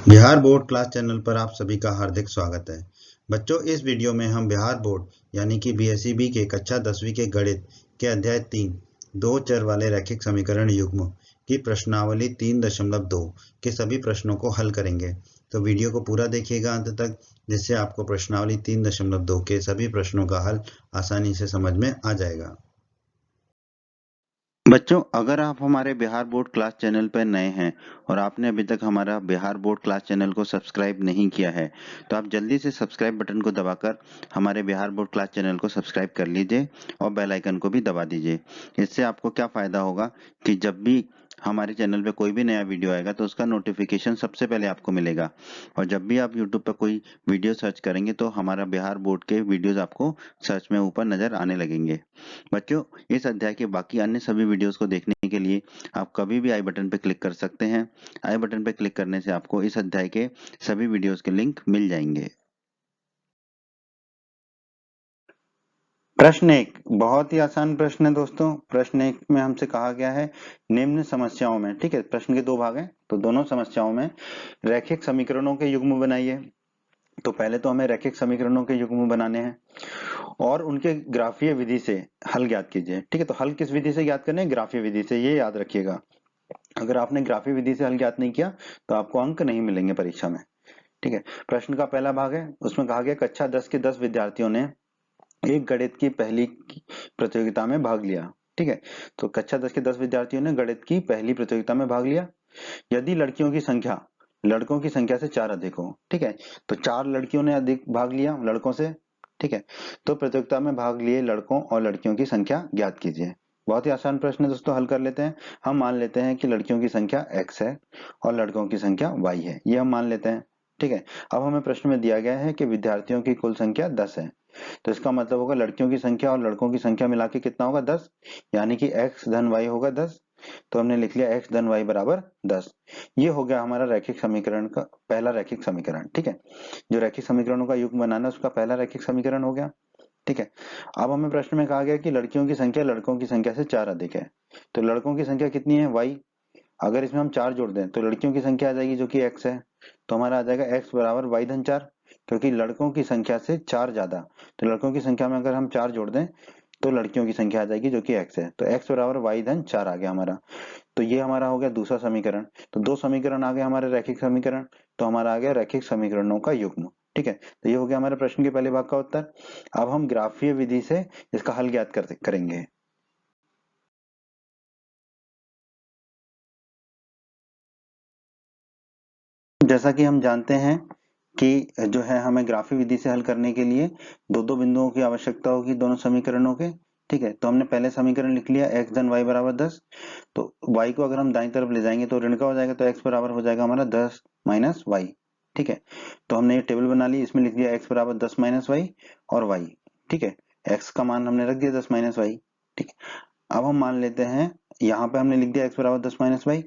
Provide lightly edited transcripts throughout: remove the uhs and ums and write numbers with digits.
Bihar board class channel पर आप सभी का हार्दिक स्वागत है। बच्चों, इस वीडियो में हम बिहार बोर्ड यानी कि बीएसईबी के कक्षा 10वीं के गणित के अध्याय 3 दो चर वाले रैखिक समीकरण युग्म की प्रश्नावली 3.2 के सभी प्रश्नों को हल करेंगे। तो वीडियो को पूरा देखिएगा अंत तक, जिससे आपको प्रश्नावली 3.2 के सभी प्रश्नों का हल आसानी से समझ में आ जाएगा। बच्चों, अगर आप हमारे बिहार बोर्ड क्लास चैनल पर नए हैं और आपने अभी तक हमारा बिहार बोर्ड क्लास चैनल को सब्सक्राइब नहीं किया है, तो आप जल्दी से सब्सक्राइब बटन को दबाकर हमारे बिहार बोर्ड क्लास चैनल को सब्सक्राइब कर लीजिए और बेल आइकन को भी दबा दीजिए। इससे आपको क्या फ़ायदा होगा कि जब भी हमारे चैनल पे कोई भी नया वीडियो आएगा तो उसका नोटिफिकेशन सबसे पहले आपको मिलेगा, और जब भी आप यूट्यूब पर कोई वीडियो सर्च करेंगे तो हमारा बिहार बोर्ड के वीडियोज़ आपको सर्च में ऊपर नज़र आने लगेंगे। बच्चों, इस अध्याय के बाकी अन्य सभी वीडियोस को देखने के लिए आप कभी भी आई बटन पर क्लिक कर सकते हैं। आई बटन पर क्लिक करने से आपको इस अध्याय के सभी वीडियोस के लिंक मिल जाएंगे। प्रश्न 1 बहुत ही आसान प्रश्न है दोस्तों। प्रश्न 1 में हमसे कहा गया है निम्न समस्याओं में, ठीक है, प्रश्न के दो भाग हैं तो दोनों समस्याओं में रैखिक समीकरणों के युग्म बनाइए। तो पहले तो हमें रैखिक समीकरणों के युग्म बनाने हैं और उनके ग्राफीय विधि से हल ज्ञात कीजिए। ठीक है, तो हल किस विधि से ज्ञात करने हैं? ग्राफीय विधि से, ये याद रखिएगा। अगर आपने ग्राफीय विधि से हल ज्ञात नहीं किया तो आपको अंक नहीं मिलेंगे परीक्षा में। ठीक है, प्रश्न का पहला भाग है, उसमें कहा गया कक्षा 10 के 10 विद्यार्थियों ने एक गणित की पहली प्रतियोगिता में भाग लिया। ठीक है, तो कक्षा 10 के 10 विद्यार्थियों ने गणित की पहली प्रतियोगिता में भाग लिया। यदि लड़कियों की संख्या लड़कों की संख्या से 4 अधिक हो, ठीक है, तो 4 लड़कियों ने अधिक भाग लिया लड़कों से। ठीक है, तो प्रतियोगिता में भाग लिए लड़कों और लड़कियों की संख्या ज्ञात कीजिए। बहुत ही आसान प्रश्न है दोस्तों, हल कर लेते हैं। हम मान लेते हैं कि लड़कियों की संख्या x है और लड़कों की संख्या y है, ये हम मान लेते हैं। ठीक है, अब हमें प्रश्न में दिया गया है कि विद्यार्थियों की कुल संख्या 10 है, तो इसका मतलब होगा लड़कियों की संख्या और लड़कों की संख्या मिला के कितना होगा? 10, यानी कि x धन y होगा 10। तो हमने लिख लिया x धन y बराबर 10। ये हो गया हमारा रैखिक समीकरण का पहला रैखिक समीकरण। ठीक है, जो रैखिक समीकरणों का युग्म बनाना उसका पहला रैखिक समीकरण हो गया। ठीक है, अब हमें प्रश्न में कहा गया कि लड़कियों की संख्या लड़कों की संख्या से 4 अधिक है, तो लड़कों की संख्या कितनी है? y। अगर इसमें हम 4 जोड़ दें तो लड़कियों की संख्या आ जाएगी जो कि x है, तो हमारा आ जाएगा x बराबर y धन 4, क्योंकि लड़कों की संख्या से 4 ज्यादा, तो लड़कों की संख्या में अगर हम 4 जोड़ दें तो लड़कियों की संख्या आ जाएगी जो कि x है, तो x बराबर y धन 4 आ गया हमारा। तो ये हमारा हो गया दूसरा समीकरण। तो दो समीकरण आ गए हमारे रैखिक समीकरण, तो हमारा आ गया रैखिक समीकरणों का युग्म। ठीक है, तो ये हो गया हमारे प्रश्न के पहले भाग का उत्तर। अब हम ग्राफीय विधि से इसका हल ज्ञात करेंगे। जैसा कि हम जानते हैं कि जो है हमें ग्राफीय विधि से हल करने के लिए दो दो बिंदुओं की आवश्यकता होगी दोनों समीकरणों के। ठीक है, तो हमने पहले समीकरण लिख लिया x धन y बराबर 10। तो y को अगर हम दाईं तरफ ले जाएंगे तो ऋण का हो जाएगा, तो x बराबर हो जाएगा हमारा 10 माइनस y। ठीक है, तो हमने ये टेबल बना ली, इसमें लिख दिया x बराबर 10 माइनस y और y। ठीक है, x का मान हमने रख दिया 10 माइनस y। ठीक है, अब हम मान लेते हैं, यहाँ पे हमने लिख दिया x बराबर 10 माइनस y।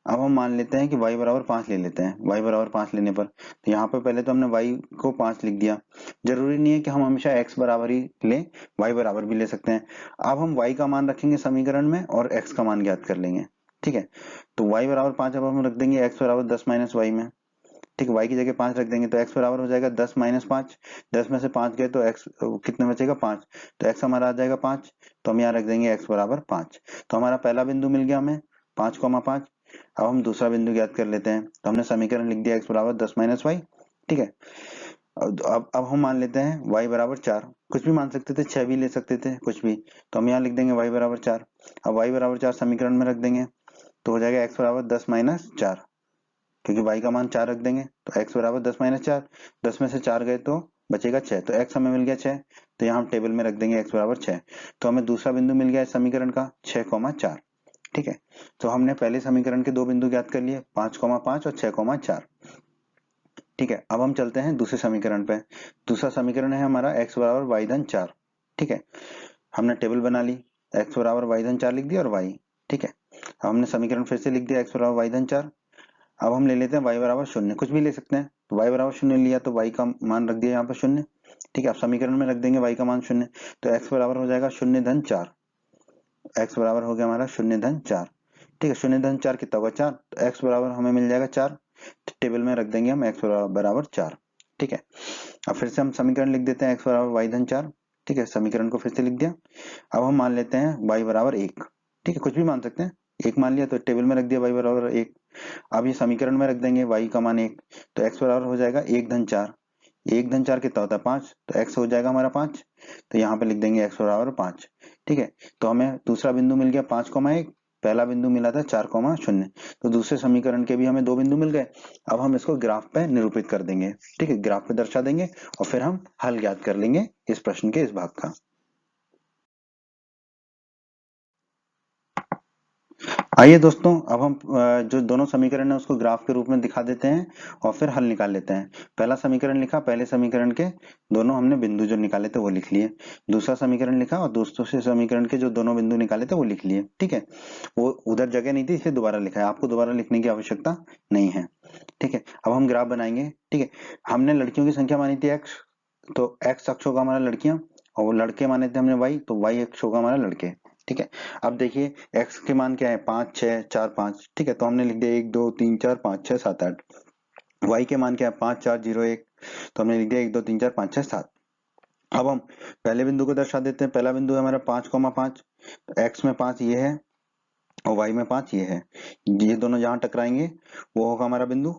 अब हम मान लेते हैं कि y बराबर 5 ले लेते हैं। y बराबर 5 लेने पर तो यहाँ पे पहले तो हमने y को 5 लिख दिया। जरूरी नहीं है कि हम हमेशा x बराबर ही लें, y बराबर भी ले सकते हैं। अब हम y का मान रखेंगे समीकरण में और x का मान ज्ञात कर लेंगे। ठीक है, तो y बराबर 5 अब हम रख देंगे x बराबर 10 माइनस y में। ठीक है, y की जगह 5 रख देंगे तो x बराबर हो जाएगा 10 माइनस 5। 10 में से 5 गए तो x कितने बचेगा? 5। तो x हमारा आ जाएगा 5, तो हम यहाँ रख देंगे x बराबर 5। तो हमारा पहला बिंदु मिल गया हमें 5,5। अब हम दूसरा बिंदु ज्ञात कर लेते हैं, तो हमने समीकरण लिख दिया x बराबर 10 माइनस वाई। ठीक है, अब हम मान लेते हैं y बराबर 4। कुछ भी मान सकते थे, 6 भी ले सकते थे, कुछ भी, तो हम यहाँ लिख देंगे y बराबर 4। अब y बराबर 4 समीकरण में रख देंगे तो हो जाएगा x बराबर 10 माइनस 4, क्योंकि y का मान 4 रख देंगे तो x बराबर 10 माइनस 4। 10 में से 4 गए तो बचेगा 6, तो x हमें मिल गया 6। तो यहाँ हम टेबल में रख देंगे x बराबर 6। तो हमें दूसरा बिंदु मिल गया इस समीकरण का 6,4। ठीक है, तो हमने पहले समीकरण के दो बिंदु ज्ञात कर लिए, 5,5 और 6,4। ठीक है, अब हम चलते हैं दूसरे समीकरण पे। दूसरा समीकरण है हमारा x बराबर y धन 4। ठीक है, हमने टेबल बना ली, x बराबर y धन 4 लिख दिया और y। ठीक है, अब हमने समीकरण फिर से लिख दिया x बराबर y धन 4। अब हम ले लेते हैं y बराबर 0, कुछ भी ले सकते हैं, तो y बराबर 0 लिया तो y का मान रख दिया यहाँ पर 0। ठीक है, अब समीकरण में रख देंगे y का मान 0, तो x बराबर हो जाएगा 0 धन 4। x बराबर हो गया हमारा 0 धन 4। ठीक है, 0 धन 4 कितना होगा? 4, तो x बराबर हमें मिल जाएगा 4। टेबल में रख देंगे हम x बराबर 4। ठीक है, अब फिर से हम समीकरण लिख देते हैं x बराबर y धन 4। ठीक है, समीकरण को फिर से लिख दिया। अब हम मान लेते हैं y बराबर 1। ठीक है, कुछ भी मान सकते हैं, 1 मान लिया तो टेबल में रख दिया y बराबर 1। अब ये समीकरण में रख देंगे y का मान 1, तो x बराबर हो जाएगा 1 धन 4। 1 धन 4 कितना होता है 5, तो x हो जाएगा हमारा 5, तो यहाँ पे लिख देंगे x बराबर 5। ठीक है, तो हमें दूसरा बिंदु मिल गया 5,1, पहला बिंदु मिला था 4,0, तो दूसरे समीकरण के भी हमें 2 बिंदु मिल गए। अब हम इसको ग्राफ पे निरूपित कर देंगे। ठीक है, ग्राफ पे दर्शा देंगे और फिर हम हल ज्ञात कर लेंगे इस प्रश्न के इस भाग का। आइए दोस्तों, अब हम जो दोनों समीकरण है उसको ग्राफ के रूप में दिखा देते हैं और फिर हल निकाल लेते हैं। पहला समीकरण लिखा, पहले समीकरण के दोनों हमने बिंदु जो निकाले थे वो लिख लिए। दूसरा समीकरण लिखा और दूसरे समीकरण के जो दोनों बिंदु निकाले थे वो लिख लिए। ठीक है, वो उधर जगह नहीं थी इसलिए दोबारा लिखा है, आपको दोबारा लिखने की आवश्यकता नहीं है। ठीक है, अब हम ग्राफ बनाएंगे। ठीक है, हमने लड़कियों की संख्या मानी थी x, तो x अक्ष होगा हमारा लड़कियां, और वो लड़के माने थे हमने y, तो y अक्ष होगा हमारा लड़के। ठीक है, अब देखिए x के मान क्या है 5 6 4 5। ठीक है, तो हमने लिख दिया 1 2 3 4 5 6 7 8। y के मान क्या है 5 4 0 1, तो हमने लिख दिया 1 2 3 4 5 6 7। अब हम पहले बिंदु को दर्शा देते हैं। पहला बिंदु है हमारा 5,5, x में 5 ये है और y में 5 ये है, ये दोनों जहां टकराएंगे वो होगा हमारा बिंदु।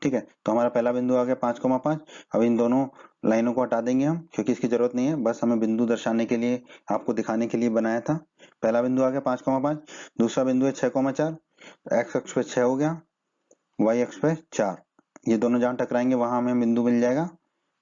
ठीक है, तो हमारा पहला बिंदु आ गया 5,5। अब इन दोनों लाइनों को हटा देंगे हम क्योंकि इसकी जरूरत नहीं है, बस हमें बिंदु दर्शाने के लिए, आपको दिखाने के लिए बनाया था। पहला बिंदु आ गया 5,5, दूसरा बिंदु है 6,4, एक्स अक्ष पे 6 हो गया, वाई अक्ष पे 4, ये दोनों जहां टकराएंगे वहां हमें बिंदु मिल जाएगा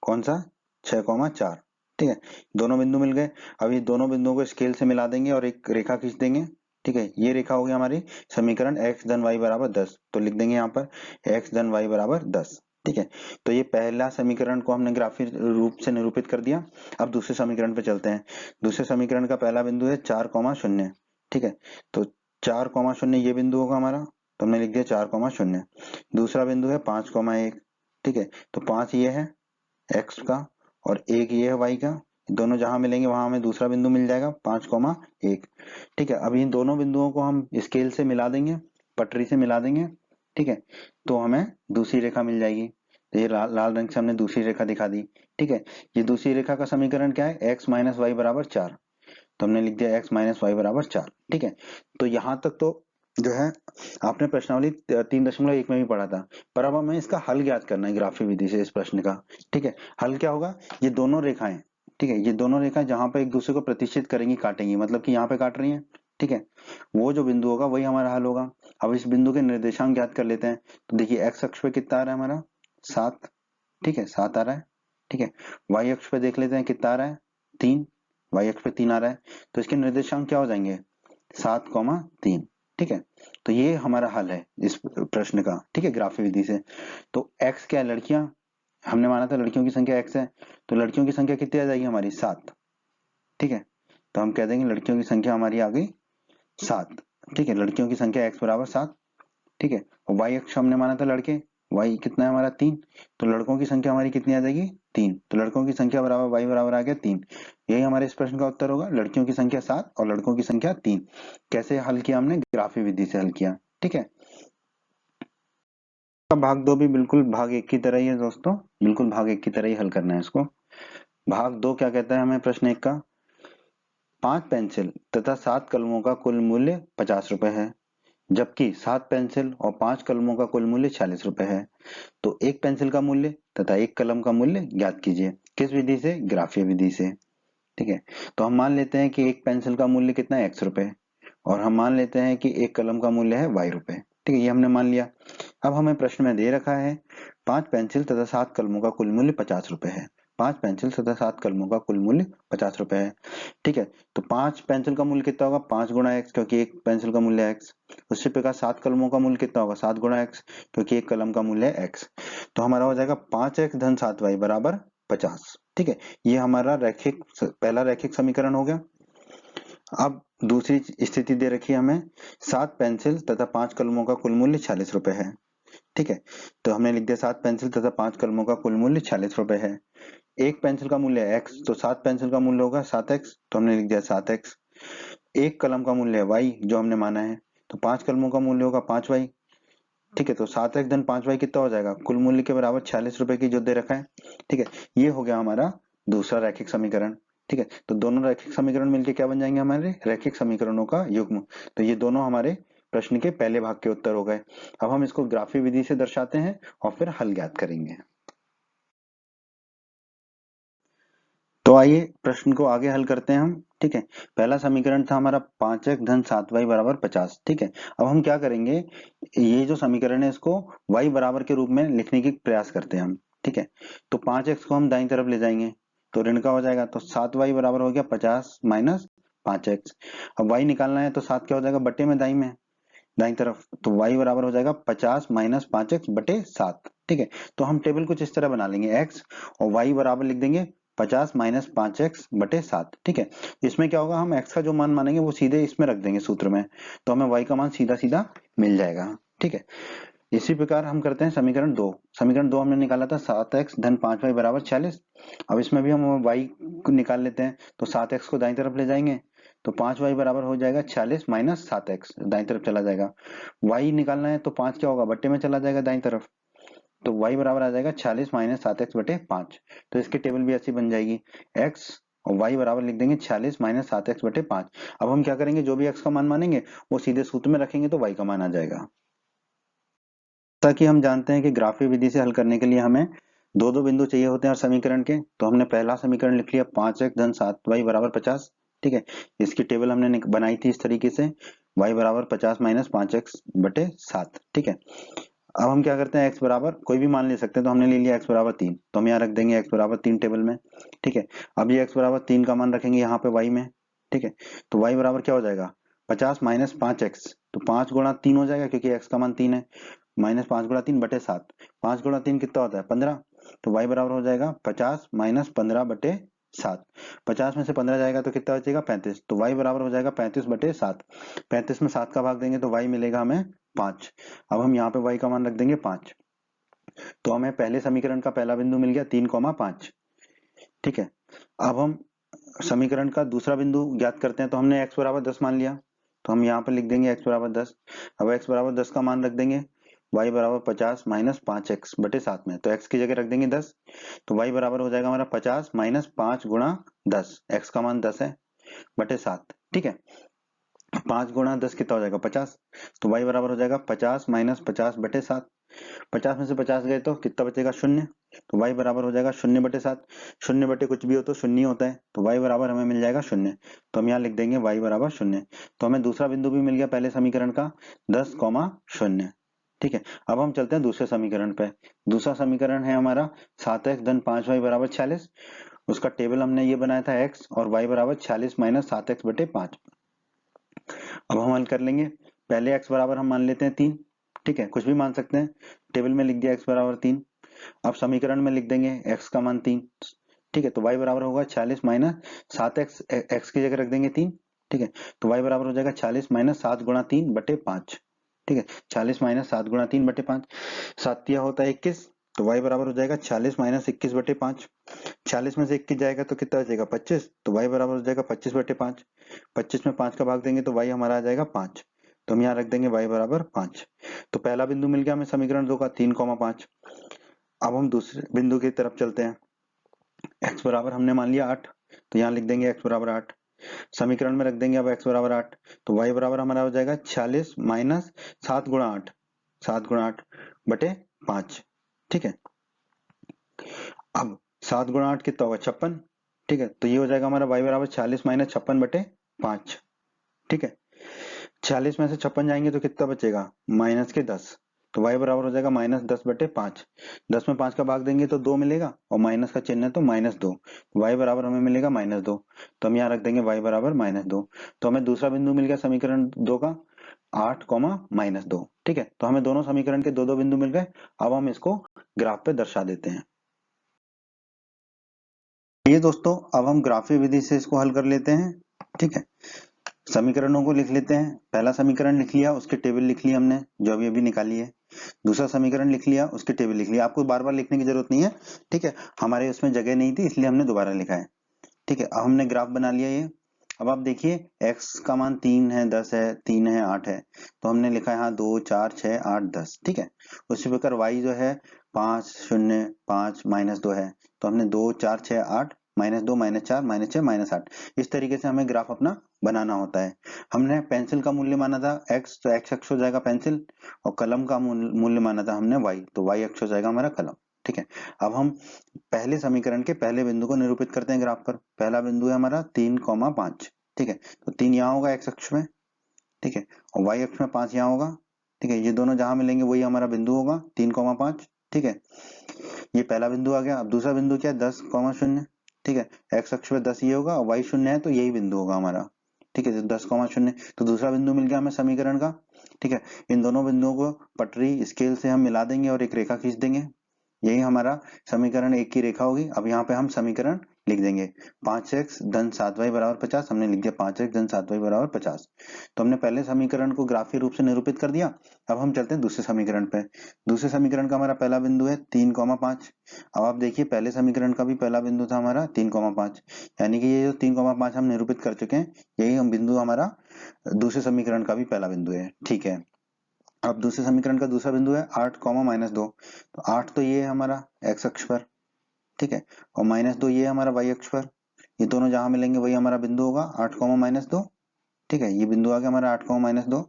कौन सा 6,4। ठीक है, दोनों बिंदु मिल गए। अब ये दोनों बिंदुओं को स्केल से मिला देंगे और एक रेखा खींच देंगे। ठीक है, ये रेखा होगी हमारी समीकरण x धन y बराबर 10, तो लिख देंगे यहाँ पर x धन y बराबर 10। ठीक है, तो ये पहला समीकरण को हमने ग्राफिक रूप से निरूपित कर दिया। अब दूसरे समीकरण पे चलते हैं। दूसरे समीकरण का पहला बिंदु है 4,0। ठीक है, तो 4,0 ये बिंदु होगा हमारा, तो हमने लिख दिया 4,0। दूसरा बिंदु है 5,1। ठीक है, तो 5 ये है x का और 1 ये है y का, दोनों जहां मिलेंगे वहां हमें दूसरा बिंदु मिल जाएगा 5,1। ठीक है, अब इन दोनों बिंदुओं को हम स्केल से मिला देंगे, पटरी से मिला देंगे। ठीक है, तो हमें दूसरी रेखा मिल जाएगी। तो ये लाल रंग से हमने दूसरी रेखा दिखा दी। ठीक है, ये दूसरी रेखा का समीकरण क्या है x माइनस वाई बराबर 4, तो हमने लिख दिया x माइनस वाई बराबर 4। ठीक है, तो यहां तक तो जो है आपने प्रश्नावली 3.1 में भी पढ़ा था, पर अब हमें इसका हल ज्ञात करना है ग्राफी विधि से इस प्रश्न का। ठीक है, हल क्या होगा, ये दोनों रेखाएं, ठीक है, ये दोनों रेखाएं जहां पर एक दूसरे को प्रतिच्छेद करेंगी, काटेंगी, मतलब कि यहाँ पे काट रही हैं। ठीक है, वो जो बिंदु होगा वही हमारा हल होगा। अब इस बिंदु के निर्देशांक ज्ञात कर लेते हैं। तो देखिए एक्स अक्ष पे कितना आ रहा है हमारा 7। ठीक है, 7 आ रहा है। ठीक है, वाई अक्ष पे देख लेते हैं कितना आ रहा है 3, वाई अक्ष पे 3 आ रहा है, तो इसके निर्देशांक क्या हो जाएंगे 7,3। ठीक है, तो ये हमारा हल है इस प्रश्न का। ठीक है, ग्राफी विधि से। तो x क्या है, लड़कियां, हमने माना था लड़कियों की संख्या x है, तो लड़कियों की संख्या कितनी आ जाएगी हमारी 7। ठीक है, तो हम कह देंगे लड़कियों की संख्या हमारी आ गई 7। ठीक है, लड़कियों की संख्या x बराबर 7। ठीक है, और y अक्ष हमने माना था लड़के, y कितना है हमारा 3, तो लड़कों की संख्या हमारी कितनी आ जाएगी 3, तो लड़कों की संख्या बराबर y बराबर आ गया 3। यही हमारे इस प्रश्न का उत्तर होगा, लड़कियों की संख्या 7 और लड़कों की संख्या 3। कैसे हल किया हमने, ग्राफी विधि से हल किया। ठीक है, भाग 2 भी बिल्कुल भाग 1 की तरह ही है दोस्तों, बिल्कुल भाग 1 की तरह ही हल करना है इसको। भाग 2 क्या कहता है हमें, प्रश्न 1 का 5 पेंसिल तथा 7 कलमों का कुल मूल्य 50 रुपए है, जबकि 7 पेंसिल और 5 कलमों का कुल मूल्य 46 रुपए है। तो एक पेंसिल का मूल्य तथा एक कलम का मूल्य ज्ञात कीजिए। किस विधि से, ग्राफीय विधि से। ठीक है, तो हम मान लेते हैं कि एक पेंसिल का मूल्य कितना है x रुपए, और हम मान लेते हैं कि एक कलम का मूल्य है y रुपए। ठीक है, ये हमने मान लिया। अब हमें प्रश्न में दे रखा है 5 पेंसिल तथा 7 कलमों का कुल मूल्य 50 रुपए है। 5 पेंसिल तथा 7 कलमों का कुल मूल्य 50 रुपए है। ठीक है, तो 5 पेंसिल का मूल्य कितना होगा 5 गुणा x, क्योंकि एक पेंसिल का मूल्य है x। उसी प्रकार 7 कलमों का मूल्य कितना होगा 7 गुणा x, क्योंकि एक कलम का मूल्य है x। तो हमारा हो जाएगा 5x धन 7y बराबर 50। ठीक है, ये हमारा रैखिक पहला रैखिक समीकरण हो गया। अब दूसरी स्थिति दे रखी है हमें 7 पेंसिल तथा 5 कलमों का कुल मूल्य 46 रुपए है। ठीक है, तो हमने लिख दिया 7 पेंसिल तथा 5 कलमों का कुल मूल्य 46 रुपए है। एक पेंसिल का मूल्य है x, तो 7 पेंसिल का मूल्य होगा 7x, तो हमने लिख दिया 7x। एक कलम का मूल्य है y जो हमने माना है, तो 5 कलमों का मूल्य होगा 5y। ठीक है, तो 7x धन 5y कितना हो जाएगा, कुल मूल्य के बराबर 46 रुपए की जो दे रखा है। ठीक है, ये हो गया हमारा दूसरा रैखिक समीकरण। ठीक है, तो दोनों रैखिक समीकरण मिलके क्या बन जाएंगे, हमारे रैखिक समीकरणों का युग्म। तो ये दोनों हमारे प्रश्न के पहले भाग के उत्तर हो गए। अब हम इसको ग्राफी विधि से दर्शाते हैं और फिर हल ज्ञात करेंगे। तो आइए प्रश्न को आगे हल करते हैं हम। ठीक है, पहला समीकरण था हमारा 5x धन 7y बराबर 50। ठीक है, अब हम क्या करेंगे, ये जो समीकरण है इसको y बराबर के रूप में लिखने की प्रयास करते हैं हम। ठीक है, तो 5x को हम दाईं तरफ ले जाएंगे तो ऋण का हो जाएगा, तो 7y बराबर हो गया 50 माइनस 5x। अब y निकालना है तो 7 क्या हो जाएगा, बटे में दाईं तरफ, तो y बराबर हो जाएगा 50 माइनस 5x बटे 7। ठीक है, तो हम टेबल कुछ इस तरह बना लेंगे, x और y बराबर लिख देंगे 50 माइनस 5x बटे 7। ठीक है, इसमें क्या होगा, हम x का जो मान मानेंगे वो सीधे इसमें रख देंगे सूत्र में, तो हमें y का मान सीधा सीधा मिल जाएगा। ठीक है, इसी प्रकार हम करते हैं समीकरण 2। समीकरण 2 हमने निकाला था 7x धन 5y बराबर 46। अब इसमें भी हम y को निकाल लेते हैं, तो 7x को दाईं तरफ ले जाएंगे तो 5y बराबर हो जाएगा 46 माइनस 7x, दाईं तरफ चला जाएगा। y निकालना है तो 5 क्या होगा, बट्टे में चला जाएगा दाईं तरफ, तो y बराबर आ जाएगा 46 माइनस 7x बटे 5। तो इसकी टेबल भी ऐसी बन जाएगी, x और y बराबर लिख देंगे 46 माइनस 7x बटे 5। अब हम क्या करेंगे, जो भी x का मान मानेंगे वो सीधे सूत्र में रखेंगे तो y का मान आ जाएगा। जैसा कि हम जानते हैं कि ग्राफी विधि से हल करने के लिए हमें दो दो बिंदु चाहिए होते हैं हर समीकरण के, तो हमने पहला समीकरण लिख लिया 5x धन 7y बराबर 50। ठीक है, इसकी टेबल हमने बनाई थी इस तरीके से, y बराबर 50 माइनस 5x बटे 7। ठीक है, अब हम क्या करते हैं, x बराबर कोई भी मान ले सकते हैं, तो हमने ले लिया x बराबर 3, तो हम यहाँ रख देंगे x बराबर 3 टेबल में। ठीक है, अब ये x बराबर 3 का मान रखेंगे यहाँ पे y में। ठीक है, तो y बराबर क्या हो जाएगा, 50 माइनस 5x, तो 5 गुणा 3 हो जाएगा क्योंकि x का मान 3 है, माइनस 5 गुणा 3 बटे 7। 5 गुणा 3 कितना होता है, 15। तो y बराबर हो जाएगा 50 माइनस 15 बटे 7। 50 में से 15 जाएगा तो कितना बचेगा, 35। तो y बराबर हो जाएगा 35 बटे 7। 35 में 7 का भाग देंगे तो y मिलेगा हमें 5। अब हम यहाँ पे y का मान रख देंगे 5, तो हमें पहले समीकरण का पहला बिंदु मिल गया 3,5। ठीक है, अब हम समीकरण का दूसरा बिंदु ज्ञात करते हैं, तो हमने x बराबर 10 मान लिया, तो हम यहाँ पर लिख देंगे x बराबर 10। अब x बराबर 10 का मान रख देंगे, y बराबर 50 माइनस 5x बटे 7 में, तो x की जगह रख देंगे 10, तो y बराबर हो जाएगा हमारा 50 माइनस 5 गुणा 10, x का मान 10 है बटे 7। ठीक है, 5 गुणा 10 कितना हो जाएगा, 50। तो y बराबर हो जाएगा 50 माइनस 50 बटे 7। 50 में से 50 गए तो कितना बचेगा, शून्य। तो y बराबर हो जाएगा 0 बटे 7। 0 बटे कुछ भी हो तो शून्य होता है, तो y बराबर हमें मिल जाएगा 0। तो हम यहाँ लिख देंगे y बराबर 0। तो हमें दूसरा बिंदु भी मिल गया पहले समीकरण का 10,0। ठीक है, अब हम चलते हैं दूसरे समीकरण पे। दूसरा समीकरण है हमारा 7x धन 5y बराबर 46। उसका टेबल हमने ये बनाया था, x और y बराबर 46 माइनस 7x बटे 5। अब हम हल कर लेंगे, पहले x बराबर हम मान लेते हैं 3। ठीक है, कुछ भी मान सकते हैं, टेबल में लिख दिया x बराबर 3। अब समीकरण में लिख देंगे x का मान 3। ठीक है, तो y बराबर होगा 46 माइनस 7x, x की जगह रख देंगे 3। ठीक है, तो y बराबर हो जाएगा 40 माइनस 7 गुणा 3 बटे 5। ठीक है, 40 माइनस 7 गुणा 3 बटे 5, 7 होता है 21, तो y बराबर हो जाएगा 40 माइनस 21 बटे 5। 40 में से 21 जाएगा तो कितना बचेगा, 25, तो y बराबर हो जाएगा 25 बटे 5। 25 में 5 का भाग देंगे तो y हमारा आ जाएगा 5, तो हम यहाँ रख देंगे y बराबर 5। तो पहला बिंदु मिल गया हमें समीकरण 2 का 3,5। अब हम दूसरे बिंदु की तरफ चलते हैं, x बराबर हमने मान लिया 8, तो यहाँ लिख देंगे x बराबर 8। समीकरण में रख देंगे अब x बराबर 8, तो y बराबर हमारा हो जाएगा 46 माइनस 7 गुणा 8, 7 गुणा 8 बटे 5। ठीक है, अब 7 गुणा 8 कितना होगा, 56। ठीक है, तो ये हो जाएगा हमारा y बराबर 40 माइनस 56 बटे 5। ठीक है, 40 में से 56 जाएंगे तो कितना बचेगा, माइनस के 10, तो y बराबर हो जाएगा माइनस 10 बटे 5। 10 में 5 का भाग देंगे तो 2 मिलेगा, और माइनस का चिन्ह है तो -2, y बराबर हमें मिलेगा -2। तो हम यहाँ रख देंगे y बराबर -2। तो हमें दूसरा बिंदु मिल गया समीकरण 2 का 8, -2। ठीक है, तो हमें दोनों समीकरण के दो दो बिंदु मिल गए। अब हम इसको ग्राफ पे दर्शा देते हैं। ये दोस्तों, अब हम ग्राफी विधि से इसको हल कर लेते हैं। ठीक है, समीकरणों को लिख लेते हैं। पहला समीकरण लिख लिया, उसके टेबल लिख ली हमने जो अभी अभी निकाली है। दूसरा समीकरण लिख लिया, उसके टेबल लिख लिया। आपको बार बार लिखने की जरूरत नहीं है। ठीक है, हमारे उसमें जगह नहीं थी इसलिए हमने दोबारा लिखा है। ठीक है, अब हमने ग्राफ बना लिया ये। अब आप देखिए x का मान 3 है, 10 है, 3 है, 8 है, तो हमने लिखा है यहाँ 2 4 6 8 10, ठीक है। उसी प्रकार y जो है 5 0 5 -2 है, तो हमने 2 4 6 8 -2 -4 -6 -8, इस तरीके से हमें ग्राफ अपना बनाना होता है। हमने पेंसिल का मूल्य माना था x, तो x अक्ष हो जाएगा पेंसिल, और कलम का मूल्य माना था हमने y, तो y अक्ष हो जाएगा हमारा कलम, ठीक है। अब हम पहले समीकरण के पहले बिंदु को निरूपित करते हैं ग्राफ पर। पहला बिंदु है हमारा 3,5, ठीक है, तो 3 यहाँ होगा x अक्ष में, ठीक है, और y अक्ष में 5 यहाँ होगा, ठीक है, ये दोनों जहां मिलेंगे वही हमारा बिंदु होगा 3,5, ठीक है। ये पहला बिंदु आ गया। अब दूसरा बिंदु क्या है 10,0, ठीक है, x अक्ष पे 10 ये होगा और y 0 है, तो यही बिंदु होगा हमारा, ठीक है, तो 10,0, तो दूसरा बिंदु मिल गया हमें समीकरण का, ठीक है। इन दोनों बिंदुओं को पटरी स्केल से हम मिला देंगे और एक रेखा खींच देंगे, यही हमारा समीकरण 1 की रेखा होगी। अब यहाँ पे हम समीकरण लिख देंगे 5x धन 7y बराबर 50, हमने लिख दिया 5x धन 7y बराबर 50। तो हमने पहले समीकरण को ग्राफीय रूप से निरूपित कर दिया। अब हम चलते हैं दूसरे समीकरण पे। दूसरे समीकरण का हमारा पहला बिंदु है 3,5। अब आप देखिए पहले समीकरण का भी पहला बिंदु था हमारा 3,5, यानी कि ये जो 3,5 हम निरूपित कर चुके हैं, यही हम बिंदु हमारा दूसरे समीकरण का भी पहला बिंदु है, ठीक है। अब दूसरे समीकरण का दूसरा बिंदु है 8, -2, तो 8 तो ये है हमारा x अक्ष पर, ठीक है, और -2 ये है हमारा y अक्ष पर, ये दोनों जहां मिलेंगे वही हमारा बिंदु होगा 8, -2, ठीक है, ये बिंदु आ गया हमारा 8, -2,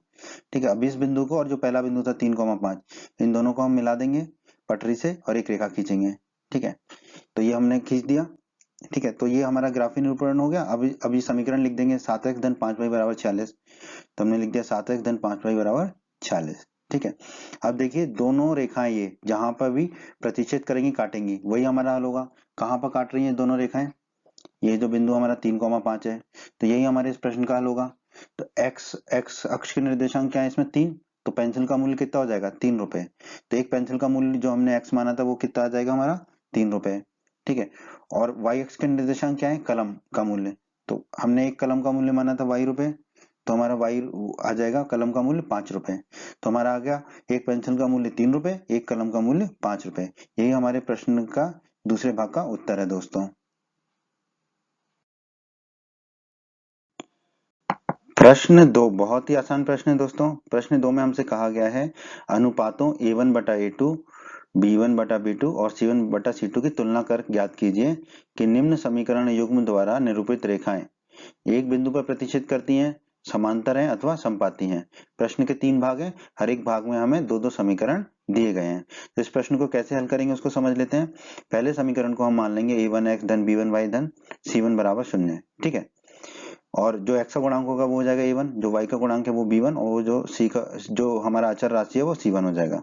ठीक है। अब इस बिंदु को और जो पहला बिंदु था 3,5, इन दोनों को हम मिला देंगे पटरी से और एक रेखा खींचेंगे, ठीक है, तो ये हमने खींच दिया, ठीक है। तो ये हमारा ग्राफीय निरूपण हो गया। अभी समीकरण लिख देंगे 7x धन 5y बराबर 46, तो हमने लिख दिया 7x धन 5y बराबर 46, ठीक है। अब देखिए दोनों रेखाएं ये जहां पर भी प्रतिच्छेद करेंगी काटेंगी वही हमारा हल होगा। कहां पर काट रही हैं दोनों रेखाएं, ये जो बिंदु हमारा 3,5 है, तो यही हमारे इस प्रश्न का हल होगा। तो x अक्ष के निर्देशांक क्या है इसमें 3, तो पेंसिल का मूल्य कितना हो जाएगा 3 रुपए। तो एक पेंसिल का मूल्य जो हमने x माना था वो कितना आ जाएगा हमारा 3 रुपए, ठीक है। और y अक्ष के निर्देशांक क्या है कलम का मूल्य, तो हमने एक कलम का मूल्य माना था y रुपए, तो हमारा y आ जाएगा कलम का मूल्य 5 रुपए। तो हमारा आ गया एक पेंसिल का मूल्य 3 रुपए, एक कलम का मूल्य 5 रुपए। यही हमारे प्रश्न का दूसरे भाग का उत्तर है दोस्तों। प्रश्न 2 बहुत ही आसान प्रश्न है दोस्तों। प्रश्न 2 में हमसे कहा गया है अनुपातों a1 बटा a2, b1 बटा b2 और c1 बटा c2 की तुलना कर ज्ञात कीजिए कि निम्न समीकरण युग्म द्वारा निरूपित रेखाएं एक बिंदु पर प्रतिच्छेद करती हैं, समांतर हैं अथवा संपाती हैं। प्रश्न के 3 भाग हैं, हर एक भाग में हमें दो दो समीकरण दिए गए हैं। तो इस प्रश्न को कैसे हल करेंगे उसको समझ लेते हैं। पहले समीकरण को हम मान लेंगे a1x धन b1y धन c1 बराबर 0, ठीक है, और जो x का गुणांक होगा वो हो जाएगा a1, जो y का गुणांक है वो b1, और वो जो c का जो हमारा अचर राशि है वो c1 हो जाएगा।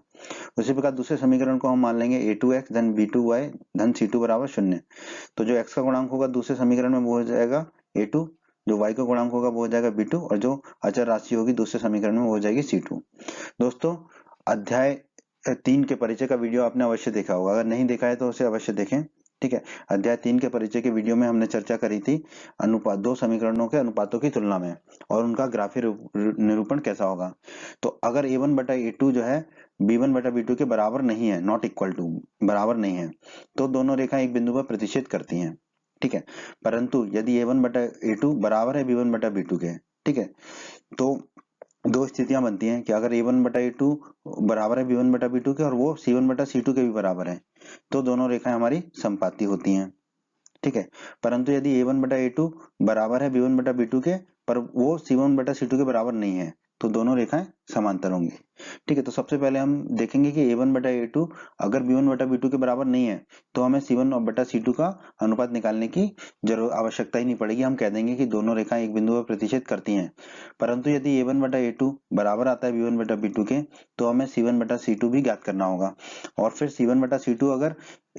उसी प्रकार दूसरे समीकरण को हम मान लेंगे a2x धन b2y धन c2 बराबर 0, तो जो x का गुणांक होगा दूसरे समीकरण में वो हो जाएगा a2, जो y का गुणांक होगा वो हो जाएगा b2, और जो अचर राशि होगी दूसरे समीकरण में वो हो जाएगी c2। दोस्तों अध्याय 3 के परिचय का वीडियो आपने अवश्य देखा होगा, अगर नहीं देखा है तो उसे अवश्य देखें, ठीक है। अध्याय 3 के परिचय के वीडियो में हमने चर्चा करी थी अनुपात, दो समीकरणों के अनुपातों की तुलना में और उनका ग्राफीय निरूपण कैसा होगा। तो अगर a1 बटा a2 जो है b1 बटा b2 के बराबर नहीं है, नॉट इक्वल टू, बराबर नहीं है, तो दोनों रेखाएं एक बिंदु पर प्रतिच्छेद करती हैं, ठीक है। परंतु यदि a1 बटा a2 बराबर है b1 बटा b2 के, ठीक है, तो दो स्थितियां बनती हैं कि अगर a1 बटा a2 बराबर है b1 बटा b2 के और वो c1 बटा c2 के भी बराबर है, तो दोनों रेखाएं हमारी संपाती होती हैं, ठीक है। परंतु यदि a1 बटा a2 बराबर है b1 बटा b2 के पर वो c1 बटा c2 के बराबर नहीं है, तो दोनों रेखाएं समांतर होंगी, ठीक है। तो सबसे पहले हम देखेंगे कि a1 बटा a2 अगर b1 बटा b2 के बराबर नहीं है तो हमें c1 बटा c2 का अनुपात निकालने की जरूर आवश्यकता ही नहीं पड़ेगी। हम कह देंगे कि दोनों रेखाएं एक बिंदु पर प्रतिच्छेद करती हैं। परंतु यदि a1 बटा a2 बराबर आता है b1 बटा b2 के, तो हमें c1 बटा c2 भी ज्ञात करना होगा, और फिर c1 बटा c2 अगर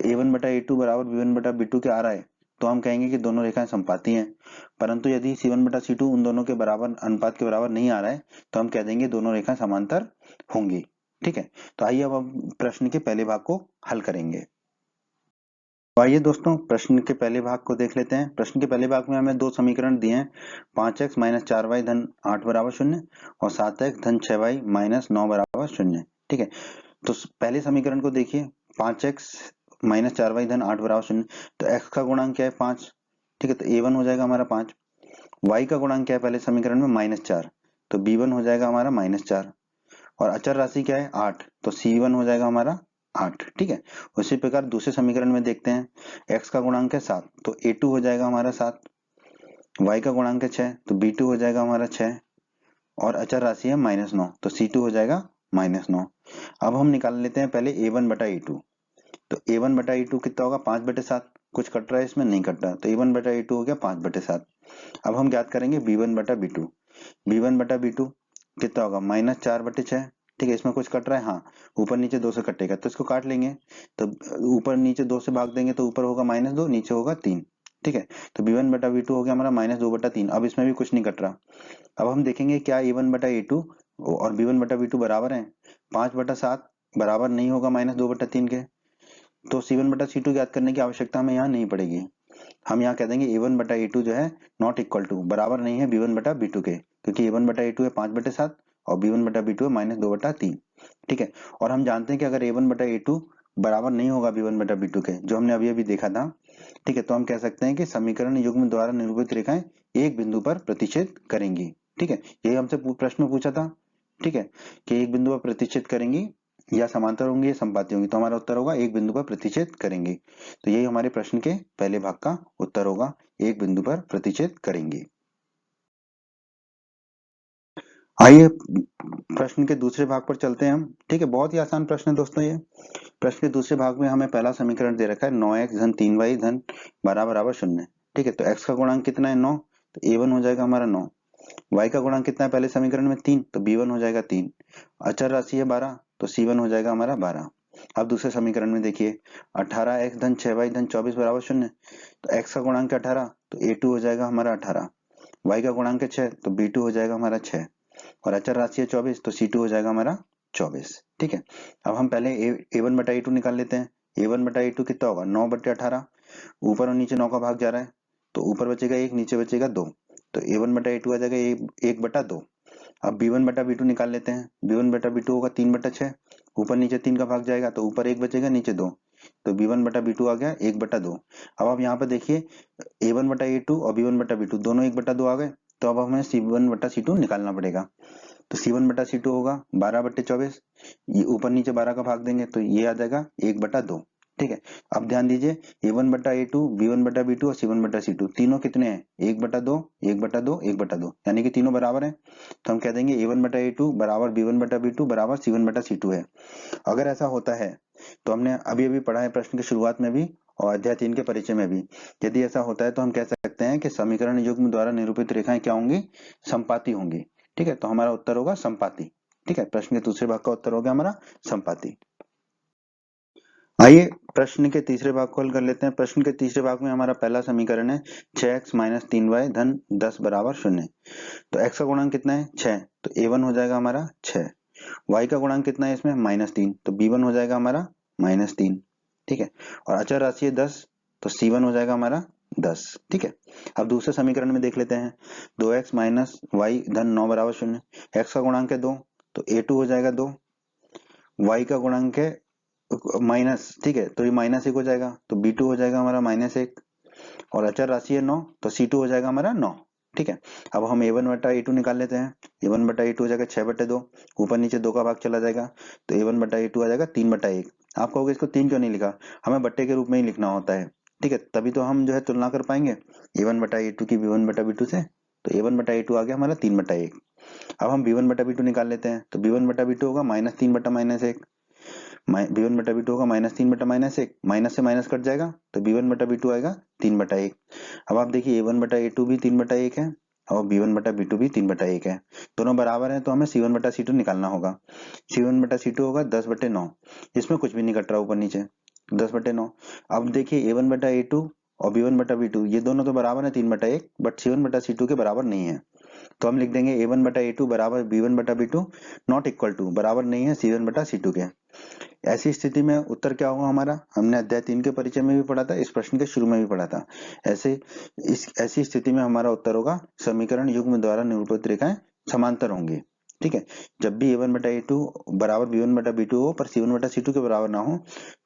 a1 बटा a2 बराबर b1 बटा b2 के आ रहा है तो हम कहेंगे कि दोनों रेखाएं संपाती हैं। परंतु यदि c1 बटा c2 उन दोनों के बराबर अनुपात के बराबर नहीं आ रहा है तो हम कह देंगे दोनों रेखाएं समांतर होंगी, ठीक है। तो आइए अब हम प्रश्न के पहले भाग को हल करेंगे। तो आइए दोस्तों प्रश्न के पहले भाग को देख लेते हैं। प्रश्न के पहले भाग में हमें दो समीकरण दिए हैं, 5x माइनस 4y धन 8 बराबर 0 और 7x धन 6y माइनस 9 बराबर 0, ठीक है। तो पहले समीकरण को देखिए 5x माइनस 4y धन 8 बराबर 0, तो x का गुणांक क्या है 5, ठीक है, तो a1 हो जाएगा हमारा 5, y का गुणांक क्या है पहले समीकरण में -4, तो b1 हो जाएगा हमारा -4, और अचर राशि क्या है 8, तो c1 हो जाएगा हमारा 8। ठीक है, उसी प्रकार दूसरे समीकरण में देखते हैं, x का गुणांक है 7, तो a2 हो जाएगा हमारा 7, y का गुणांक है 6, तो b2 हो जाएगा हमारा 6, और अचर राशि है -9, तो c2 हो जाएगा -9। अब हम निकाल लेते हैं पहले a1 बटा a2, तो a1 बटा a2 कितना होगा 5/7, कुछ कट रहा है इसमें नहीं कट रहा, तो a1 बटा a2 हो गया 5/7। अब हम ज्ञात करेंगे b1 बटा b2, b1 बटा b2 कितना होगा -4/6। ठीक है, इसमें कुछ कट रहा है, हाँ ऊपर नीचे 2 से कटेगा तो इसको काट लेंगे, तो ऊपर नीचे 2 से भाग देंगे तो ऊपर होगा -2, नीचे होगा 3। ठीक है, तो b1 बटा b2 हो गया हमारा -2/3। अब इसमें भी कुछ नहीं कट रहा। अब हम देखेंगे क्या a1 बटा a2 और b1 बटा b2 बराबर है, 5/7 बराबर नहीं होगा -2/3 के, तो c1 बटा c2 ज्ञात करने की आवश्यकता हमें यहाँ नहीं पड़ेगी। हम यहाँ कह देंगे a1 बटा a2 जो है नॉट इक्वल टू, बराबर नहीं है b1 बटा b2 के, क्योंकि a1 बटा a2 है 5/7 और b1 बटा b2 है -2/3। ठीक है, और हम जानते हैं कि अगर a1 बटा a2 बराबर नहीं होगा b1 बटा b2 के, जो हमने अभी अभी देखा था, ठीक है, तो हम कह सकते हैं कि समीकरण युग्म द्वारा निरूपित रेखाएं एक बिंदु पर प्रतिच्छेद करेंगी। ठीक है, यही हमसे प्रश्न में पूछा था। ठीक है, कि एक बिंदु पर प्रतिच्छेद करेंगी या समांतर होंगी या संपाती होंगी, तो हमारा उत्तर होगा एक बिंदु पर प्रतिच्छेद करेंगी। तो यही हमारे प्रश्न के पहले भाग का उत्तर होगा, एक बिंदु पर प्रतिच्छेद करेंगी। आइए प्रश्न के दूसरे भाग पर चलते हैं हम। ठीक है, बहुत ही आसान प्रश्न है दोस्तों ये। प्रश्न के दूसरे भाग में हमें पहला समीकरण दे रखा है 9x धन 3y धन 12 = 0। ठीक है, तो x का गुणांक कितना है 9, तो a1 हो जाएगा हमारा 9। y का गुणांक कितना है पहले समीकरण में 3, तो b1 हो जाएगा 3। अचर राशि है 12, तो c1 हो जाएगा हमारा 12। अब दूसरे समीकरण में देखिए 18x धन 6y धन 24 = 0, तो x का गुणांक है 18, तो a2 हो जाएगा हमारा 18। y का गुणांक है 6, तो b2 हो जाएगा हमारा 6, और अचर राशि है 24, तो c2 हो जाएगा हमारा 24। ठीक है, अब हम पहले a1 बटा a2 निकाल लेते हैं। a1 बटा a2 कितना होगा 9/18, ऊपर और नीचे 9 का भाग जा रहा है, तो ऊपर बचेगा 1, नीचे बचेगा 2, तो a1 बटा a2 आ जाएगा 1/2। अब b1 बटा b2 निकाल लेते हैं। b1 बटा b2 होगा 3/6, ऊपर नीचे 3 का भाग जाएगा तो ऊपर 1 बचेगा नीचे 2, तो b1 बटा b2 आ गया 1/2। अब आप यहाँ पर देखिए a1 बटा a2 और b1 बटा b2 दोनों 1/2 आ गए, तो अब हमें c1 बटा c2 निकालना पड़ेगा। तो c1 बटा c2 होगा 12/24, ये ऊपर नीचे 12 का भाग देंगे तो ये आ जाएगा 1/2। ठीक है, अब ध्यान दीजिए a1 बटा a2, b1 बटा b2 और c1 बटा c2 तीनों कितने हैं 1/2, 1/2, 1/2, यानी कि तीनों बराबर हैं। तो हम कह देंगे a1 बटा a2 बराबर b1 बटा b2 बराबर c1 बटा c2 है। अगर ऐसा होता है तो हमने अभी अभी पढ़ा है प्रश्न की शुरुआत में भी और अध्याय 3 के परिचय में भी, यदि ऐसा होता है तो हम कह सकते हैं कि समीकरण युग्म द्वारा निरूपित रेखाएं क्या होंगी, संपाती होंगी। ठीक है, तो हमारा उत्तर होगा संपाती। ठीक है, प्रश्न के दूसरे भाग का उत्तर हो गया हमारा संपाती। आइए प्रश्न के तीसरे भाग को हल कर लेते हैं। प्रश्न के तीसरे भाग में हमारा पहला समीकरण है 6x - 3y धन 10 = 0। तो x का गुणांक कितना है 6, तो a1 हो जाएगा हमारा 6। y का गुणांक कितना है इसमें -3, तो b1 हो जाएगा हमारा -3। ठीक है, और अचर राशि है 10, तो c1 हो जाएगा हमारा 10। ठीक है, अब दूसरे समीकरण में देख लेते हैं 2x - y धन 9 = 0। x का गुणांक है 2, तो a2 हो जाएगा 2। y का गुणांक है माइनस, ठीक है, तो ये -1 हो जाएगा, तो b2 हो जाएगा हमारा -1, और अचर राशि है 9, तो c2 हो जाएगा हमारा 9। ठीक है, अब हम a1 बटा a2 निकाल लेते हैं। a1 बटा a2 हो जाएगा 6/2, ऊपर नीचे 2 का भाग चला जाएगा, तो a1 बटा a2 आ जाएगा 3/1। आप कहोगे इसको 3 क्यों नहीं लिखा, हमें बट्टे के रूप में ही लिखना होता है। ठीक है, तभी तो हम जो है तुलना कर पाएंगे a1 बटा a2 की b1 बटा b2 से, तो a1 बटा a2 आ गया हमारा 3/1। अब हम b1 बटा b2 निकाल लेते हैं, तो b1 बटा b2 होगा -3 बटा -1, b1 बटा b2 होगा -3 बटा -1, माइनस से माइनस कट जाएगा, तो b1 बटा b2 आएगा 3/1। अब आप देखिए a1 बटा a2 भी 3/1 है और b1 बटा b2 भी 3/1 है, दोनों बराबर हैं, तो हमें c1 बटा c2 निकालना होगा। c1 बटा c2 होगा 10/9, इसमें कुछ भी नहीं कट रहा ऊपर नीचे, 10/9। अब देखिए a1 बटा a2 और b1 बटा b2 ये दोनों तो बराबर है 3/1, बट c1 बटा c2 के बराबर नहीं है, तो हम लिख देंगे a1 बटा a2 बराबर b1 बटा b2 नॉट इक्वल टू, बराबर नहीं है c1 बटा c2 के। ऐसी स्थिति में उत्तर क्या होगा हमारा, हमने अध्याय 3 के परिचय में भी पढ़ा था, इस प्रश्न के शुरू में भी पढ़ा था। ऐसी स्थिति में हमारा उत्तर होगा समीकरण युग्म द्वारा निरूपित रेखाएं समांतर होंगी। ठीक है, जब भी a1 बटा a2 बराबर b1 बटा b2 हो पर c1 बटा c2 के बराबर ना हो,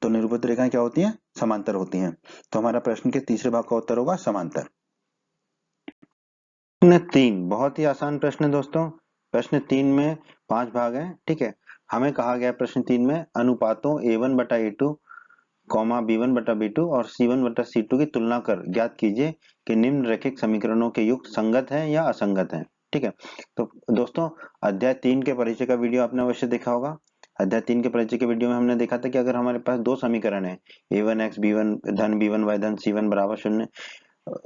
तो निरूपित रेखाएं क्या होती हैं, समांतर होती हैं। तो हमारा प्रश्न के तीसरे भाग का उत्तर होगा समांतर। प्रश्न 3 बहुत ही आसान प्रश्न है दोस्तों। प्रश्न 3 में 5 भाग हैं, ठीक है। हमें कहा गया प्रश्न 3 में अनुपातों a1 बटा a2 कॉमा b1 बटा b2 और c1 बटा c2 की तुलना कर ज्ञात कीजिए कि निम्नलिखित समीकरणों के युक्त संगत हैं या असंगत हैं, ठीक है। तो दोस्तों अध्याय 3 के परिचय का वीडियो आपने अवश्य देखा होगा। अध्याय 3 के परिचय के वीडियो में हमने देखा था कि अगर हमारे पास दो समीकरण है a1x b1 धन b1 y धन c1 बराबर 0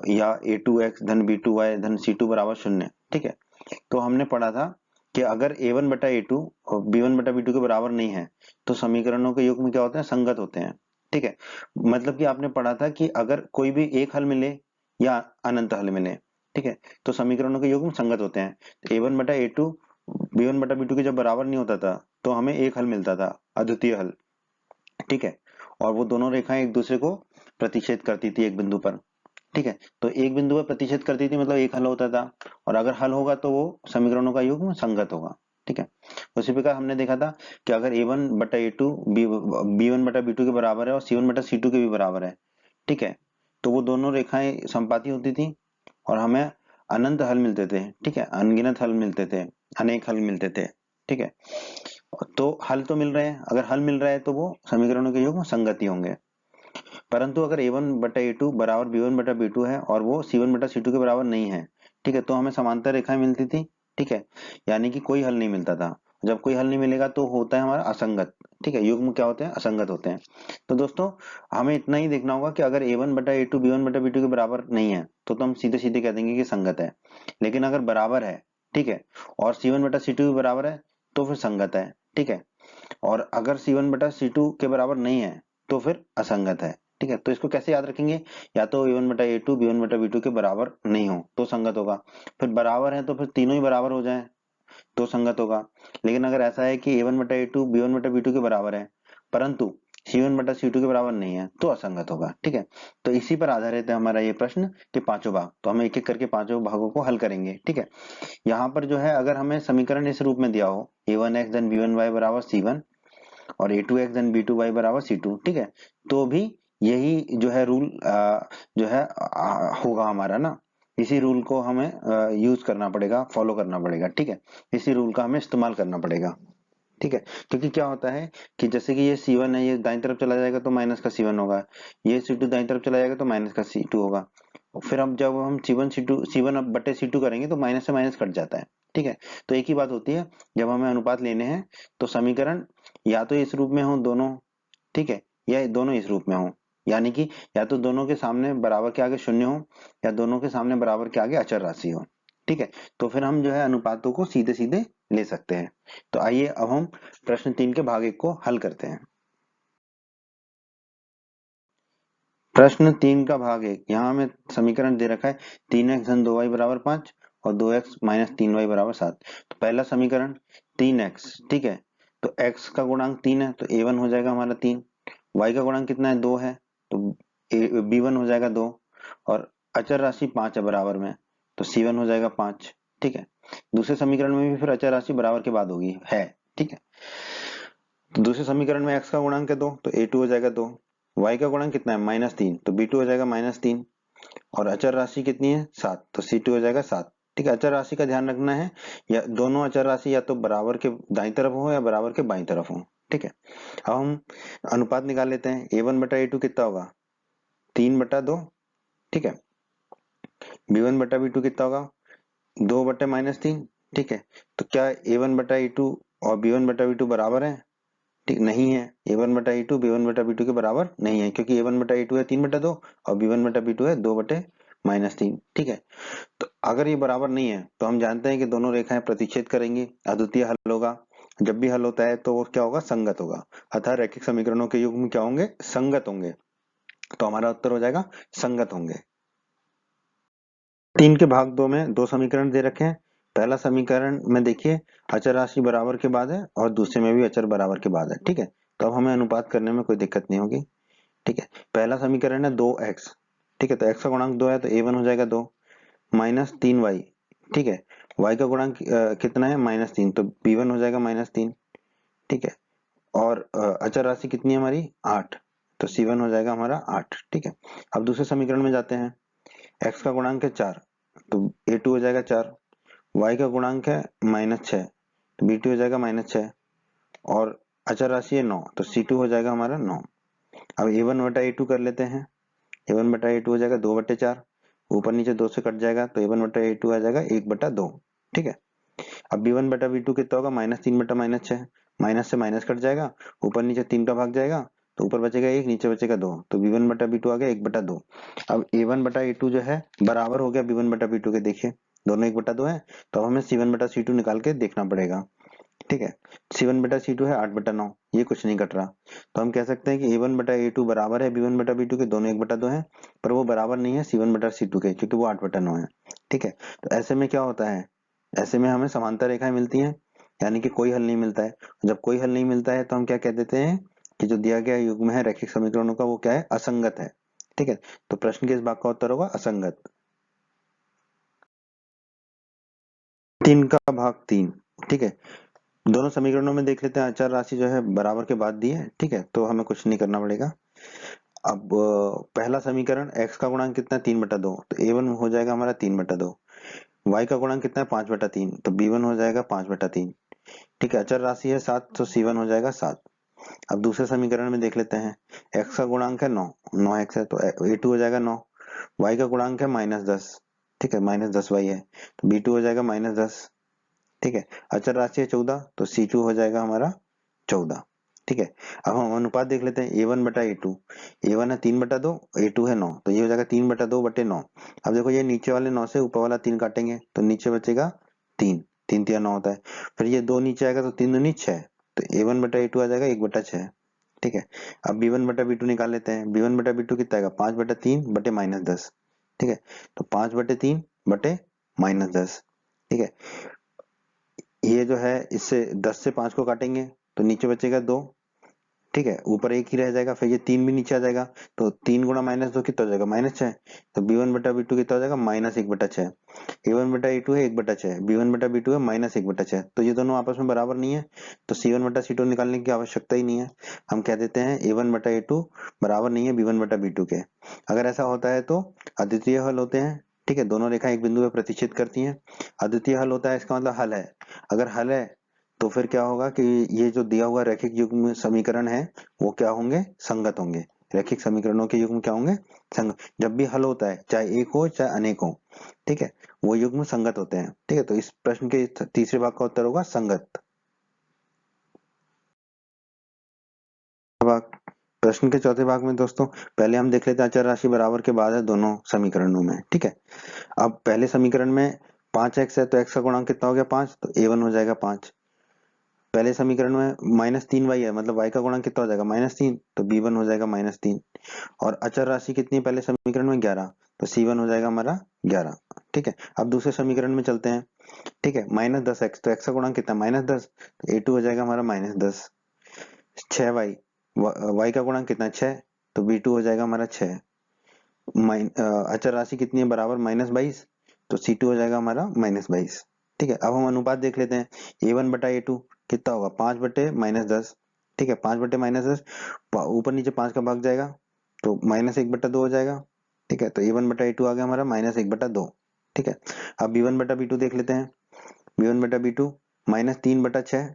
या a2x धन b2y धन c2 बराबर 0, ठीक है। तो हमने पढ़ा था कि अगर a1 बटा a2 और b1 बटा b2 के बराबर नहीं है तो समीकरणों के युग्म क्या होते हैं, संगत होते हैं, ठीक है। मतलब कि आपने पढ़ा था कि अगर कोई भी एक हल मिले या अनंत हल मिले, ठीक है, तो समीकरणों के युग्म संगत होते हैं। तो a1 बटा a2 b1 बटा b2 के जब बराबर नहीं होता था तो हमें एक हल मिलता था, अद्वितीय हल, ठीक है। और वो दोनों रेखाएं एक दूसरे को प्रतिच्छेद करती थी एक बिंदु पर, ठीक है। तो एक बिंदु पर प्रतिशत करती थी मतलब एक हल होता था, और अगर हल होगा तो वो समीकरणों का युग्म संगत होगा, ठीक है। उसी प्रकार हमने देखा था कि अगर a1 बटा a2 b1 बटा b2 के बराबर है और c1 बटा c2 के भी बराबर है, ठीक है, तो वो दोनों रेखाएं संपाती होती थी और हमें अनंत हल मिलते थे, ठीक है, अनगिनत हल मिलते थे, अनेक हल मिलते थे, ठीक है। तो हल तो मिल रहे हैं, अगर हल मिल रहा है तो वो समीकरणों के युग्म संगत ही होंगे। परंतु अगर a1 बटा a2 बराबर b1 बटा b2 है और वो c1 बटा c2 के बराबर नहीं है, ठीक है, तो हमें समांतर रेखाएं मिलती थी, ठीक है, यानी कि कोई हल नहीं मिलता था। जब कोई हल नहीं मिलेगा तो होता है हमारा असंगत, ठीक है, युग्म क्या होते हैं, असंगत होते हैं। तो दोस्तों हमें इतना ही देखना होगा कि अगर a1 बटा a2 b1 बटा b2 के बराबर नहीं है तो हम सीधे सीधे कह देंगे कि संगत है। लेकिन अगर बराबर है, ठीक है, और c1 बटा c2 भी बराबर है तो फिर संगत है, ठीक है। और अगर C1 बटा C2 के बराबर नहीं है तो फिर असंगत है, ठीक है। तो इसको कैसे याद रखेंगे, या तो A1 बटा A2 B1 बटा B2 के बराबर नहीं हो तो संगत होगा, फिर बराबर है तो फिर तीनों ही बराबर हो जाए तो संगत होगा। लेकिन अगर ऐसा है कि A1 बटा A2 B1 बटा B2 के बराबर है परंतु C1 बटा C2 के बराबर नहीं है तो असंगत होगा, ठीक है। तो इसी पर आधारित है हमारा ये प्रश्न कि पांचों भाग, तो हम एक एक करके पांचों भागों को हल करेंगे, ठीक है। यहाँ पर जो है अगर हमें समीकरण इस रूप में दिया हो a1x धन b1y बराबर c1 और a2x धन b2y बराबर c2, ठीक है, तो भी यही जो है रूल जो है होगा हमारा ना, इसी रूल को हमें यूज करना पड़ेगा, फॉलो करना पड़ेगा, ठीक है। इसी रूल का हमें इस्तेमाल करना पड़ेगा, ठीक है। क्योंकि क्या होता है कि जैसे कि ये C1 है, ये दाईं तरफ चला जाएगा तो माइनस का C1 होगा, ये C2 दाईं तरफ चला जाएगा तो माइनस का C2 होगा। फिर अब जब हम C1 अब बटे C2 करेंगे तो माइनस से माइनस कट जाता है, ठीक है। तो एक ही बात होती है, जब हमें अनुपात लेने हैं तो समीकरण या तो इस रूप में हो दोनों, ठीक है, या दोनों इस रूप में हो, यानी कि या तो दोनों के सामने बराबर के आगे शून्य हो या दोनों के सामने बराबर के आगे अचर राशि हो, ठीक है। तो फिर हम जो है अनुपातों को सीधे सीधे ले सकते हैं। तो आइए अब हम प्रश्न 3 के भाग 1 को हल करते हैं। प्रश्न 3 का भाग 1, यहाँ हमें समीकरण दे रखा है 3x धन 2y बराबर 5 और 2x माइनस 3y बराबर 7। तो पहला समीकरण 3x, ठीक है, तो x का गुणांक 3 है तो a1 हो जाएगा हमारा 3, y का गुणांक कितना है 2 है तो b1 हो जाएगा 2, और अचर राशि 5 है बराबर में तो c1 हो जाएगा 5, ठीक है। दूसरे समीकरण में भी फिर अचर राशि बराबर के बाद होगी है, ठीक है। तो दूसरे समीकरण में x का गुणांक है 2 तो a2 हो जाएगा 2, y का गुणांक कितना है -3 तो b2 हो जाएगा -3, और अचर राशि कितनी है 7 तो c2 हो जाएगा 7, ठीक है। अचर राशि का ध्यान रखना है, या दोनों अचर राशि या तो बराबर के दाईं तरफ हो या बराबर के बाईं तरफ हो, ठीक है। अब हम अनुपात निकाल लेते हैं, a1 बटा a2 कितना होगा 3 बटा 2, ठीक है, b1 बटा b2 कितना होगा 2 बटे -3, ठीक है। तो क्या a1 बटा a2 और b1 बटा b2 बराबर है, ठीक नहीं है, a1 बटा a2 b1 बटा b2 के बराबर नहीं है, क्योंकि a1 बटा a2 है 3 बटा 2 और b1 बटा b2 है 2 बटे -3, ठीक है। तो अगर ये बराबर नहीं है तो हम जानते हैं कि दोनों रेखाएं प्रतिच्छेद करेंगी, अद्वितीय हल होगा। जब भी हल होता है तो वो क्या होगा, संगत होगा, अतः रैखिक समीकरणों के युग्म क्या होंगे, संगत होंगे। तो हमारा उत्तर हो जाएगा संगत होंगे। 3 के भाग 2 में दो समीकरण दे रखे हैं। पहला समीकरण में देखिए अचर राशि बराबर के बाद है और दूसरे में भी अचर बराबर के बाद है, ठीक है। तो अब हमें अनुपात करने में कोई दिक्कत नहीं होगी, ठीक है। पहला समीकरण है 2x, ठीक है, तो x का गुणांक 2 है तो a1 हो जाएगा 2 माइनस 3y, ठीक है, y का गुणांक कितना है -3 तो b1 हो जाएगा -3, ठीक है। और अचर राशि कितनी है हमारी 8 तो c1 हो जाएगा हमारा 8, ठीक है। अब दूसरे समीकरण में जाते हैं, x का गुणांक है 4 तो a2 हो जाएगा 4, y का गुणांक है -6 तो b2 हो जाएगा -6 और अचर राशि है 9 तो c2 हो जाएगा हमारा 9। अब a1 बटा a2 कर लेते हैं, a1 बटा a2 हो जाएगा 2/4, ऊपर नीचे 2 से कट जाएगा तो a1 बटा a2 आ जाएगा 1/2। ठीक है, अब b1 बटा b2 कितना होगा, -3 बटा -6, माइनस से माइनस कट जाएगा, ऊपर नीचे 3 का भाग जाएगा तो ऊपर बचेगा 1, नीचे बचेगा 2, तो b1 बटा b2 आ गया 1/2। अब a1 बटा a2 जो है बराबर हो गया b1 बटा b2 के, देखिए दोनों 1/2 है, तो अब हमें c1 बटा c2 निकाल के देखना पड़ेगा। ठीक है, c1 बटा c2 है 8/9, ये कुछ नहीं कट रहा, तो हम कह सकते हैं कि a1 बटा a2 बराबर है b1 बटा b2 के, दोनों 1/2 है, पर वो बराबर नहीं है c1 बटा c2 के, क्योंकि वो 8/9 है। ठीक है, तो ऐसे में क्या होता है, ऐसे में हमें समांतर रेखाएं मिलती हैं, यानी कि कोई हल नहीं मिलता है। जब कोई हल नहीं मिलता है तो हम क्या कह देते हैं कि जो दिया गया युग्म है रैखिक समीकरणों का वो क्या है, असंगत है। ठीक है, तो प्रश्न के इस भाग का उत्तर होगा असंगत। 3 का भाग 3। ठीक है, दोनों समीकरणों में देख लेते हैं, अचर राशि जो है बराबर के बाद दी है। ठीक है, तो हमें कुछ नहीं करना पड़ेगा। अब पहला समीकरण x का गुणांक कितना है 3/2, तो a1 हो जाएगा हमारा 3/2, y का गुणांक कितना है 5/3, तो b1 हो जाएगा 5/3। ठीक है, अचर राशि है 7 तो c1 हो जाएगा 7। अब दूसरे समीकरण में देख लेते हैं, x का गुणांक है 9, 9x है तो a2 हो जाएगा 9, y का गुणांक है -10, ठीक है -10y है तो b2 हो जाएगा -10। ठीक है, अचर राशि है 14 तो c2 हो जाएगा हमारा 14। ठीक है, अब हम अनुपात देख लेते हैं, a1 बटा a2, a1 है 3/2, a2 है 9, तो ये हो जाएगा 3/2/9। अब देखो ये नीचे वाले 9 से ऊपर वाला 3 काटेंगे तो नीचे बचेगा 3, 3 तिया 9 होता है, फिर ये 2 नीचे आएगा तो 3 दूनी 6, तो a1 बटा a2 आ जाएगा 1/6। ठीक है, अब b1 बटा b2 निकाल लेते हैं, b1 बटा b2 कितना आएगा 5/3 बटे -10। ठीक है, तो 5/3 बटे -10। ठीक है, ये जो है इससे 10 से 5 को काटेंगे तो नीचे बचेगा 2। ठीक है, ऊपर 1 ही रह जाएगा, फिर ये 3 भी नीचे आ जाएगा, तो 3 गुणा -2 कितना हो जाएगा -6, तो b1 बटा b2 कितना हो जाएगा -1/6। a1 बटा a2 है 1/6, b1 बटा b2 है -1/6, तो ये दोनों आपस में बराबर नहीं है, तो c1 बटा c2 निकालने की आवश्यकता ही नहीं है। हम कह देते हैं a1 बटा a2 बराबर नहीं है b1 बटा b2 के। अगर ऐसा होता है तो अद्वितीय हल होते हैं। ठीक है, दोनों रेखाएं एक बिंदु पे प्रतिच्छेद करती हैं, अद्वितीय हल होता है, इसका मतलब हल है। अगर हल है तो फिर क्या होगा कि ये जो दिया हुआ रैखिक युग्म समीकरण है वो क्या होंगे, संगत होंगे। रैखिक समीकरणों के युग्म क्या होंगे, संगत। जब भी हल होता है, चाहे एक हो चाहे अनेक हो, ठीक है, वो युग्म संगत होते हैं। ठीक है, तो इस प्रश्न के तीसरे भाग का उत्तर होगा संगत भाग। प्रश्न के चौथे भाग में दोस्तों पहले हम देख लेते हैं अचर राशि बराबर के बाद है दोनों समीकरणों में। ठीक है, अब पहले समीकरण में 5x है तो x का गुणांक कितना हो गया 5, तो a1 हो जाएगा 5। पहले समीकरण में -3y है, मतलब y का गुणांक कितना हो जाएगा -3, तो b1 हो जाएगा -3। और अचर राशि कितनी है पहले समीकरण में 11, तो c1 हो जाएगा हमारा 11। ठीक है, अब दूसरे समीकरण में चलते हैं। ठीक है, -10x, तो x का गुणांक कितना है -10, तो a2 हो जाएगा हमारा -10। 6y, y का गुणांक कितना है 6, तो b2 हो जाएगा हमारा 6। अचर राशि कितनी है बराबर -22, तो c2 हो जाएगा हमारा -22। ठीक है, अब हम अनुपात देख लेते हैं, a1 बटा a2 कितना होगा 5 बटे -10। ठीक है, 5 बटे -10, ऊपर नीचे 5 का भाग जाएगा तो -1/2 हो जाएगा। ठीक है, तो a1 बटा a2 आ गया हमारा -1/2। ठीक है, अब b1 बटा b2 देख लेते हैं, b1 बटा b2 -3/6।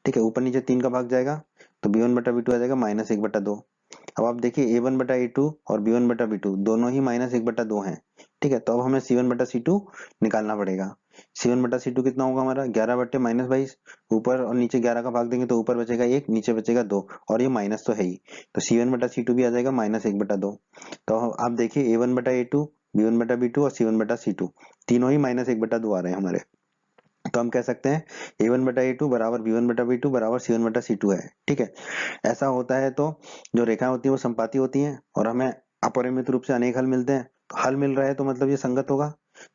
ठीक है, ऊपर नीचे 3 का भाग जाएगा तो b1 बटा b2 आ जाएगा -1/2। अब आप देखिए a1 बटा a2 और b1 बटा b2 दोनों ही -1/2 हैं। ठीक है, तो अब हमें c1 बटा c2 निकालना पड़ेगा। c1 बटा c2 कितना होगा हमारा 11 बटे -22, ऊपर और नीचे 11 का भाग देंगे तो ऊपर बचेगा 1, नीचे बचेगा 2, और ये माइनस तो है ही, तो c1 बटा c2 भी आ जाएगा -1/2। तो आप देखिए a1 बटा a2, b1 बटा b2 और c1 बटा c2 तीनों ही -1/2 आ रहे हैं हमारे। तो हम कह सकते हैं a1 बटा a2 बराबर b1 बटा b2 बराबर c1 बटा c2 है। ठीक है, ऐसा होता है तो जो रेखाएं होती हैं वो संपाती होती हैं और हमें अपरिमित रूप से अनेक हल मिलते हैं, तो हल मिल रहा है तो मतलब ये संगत होगा,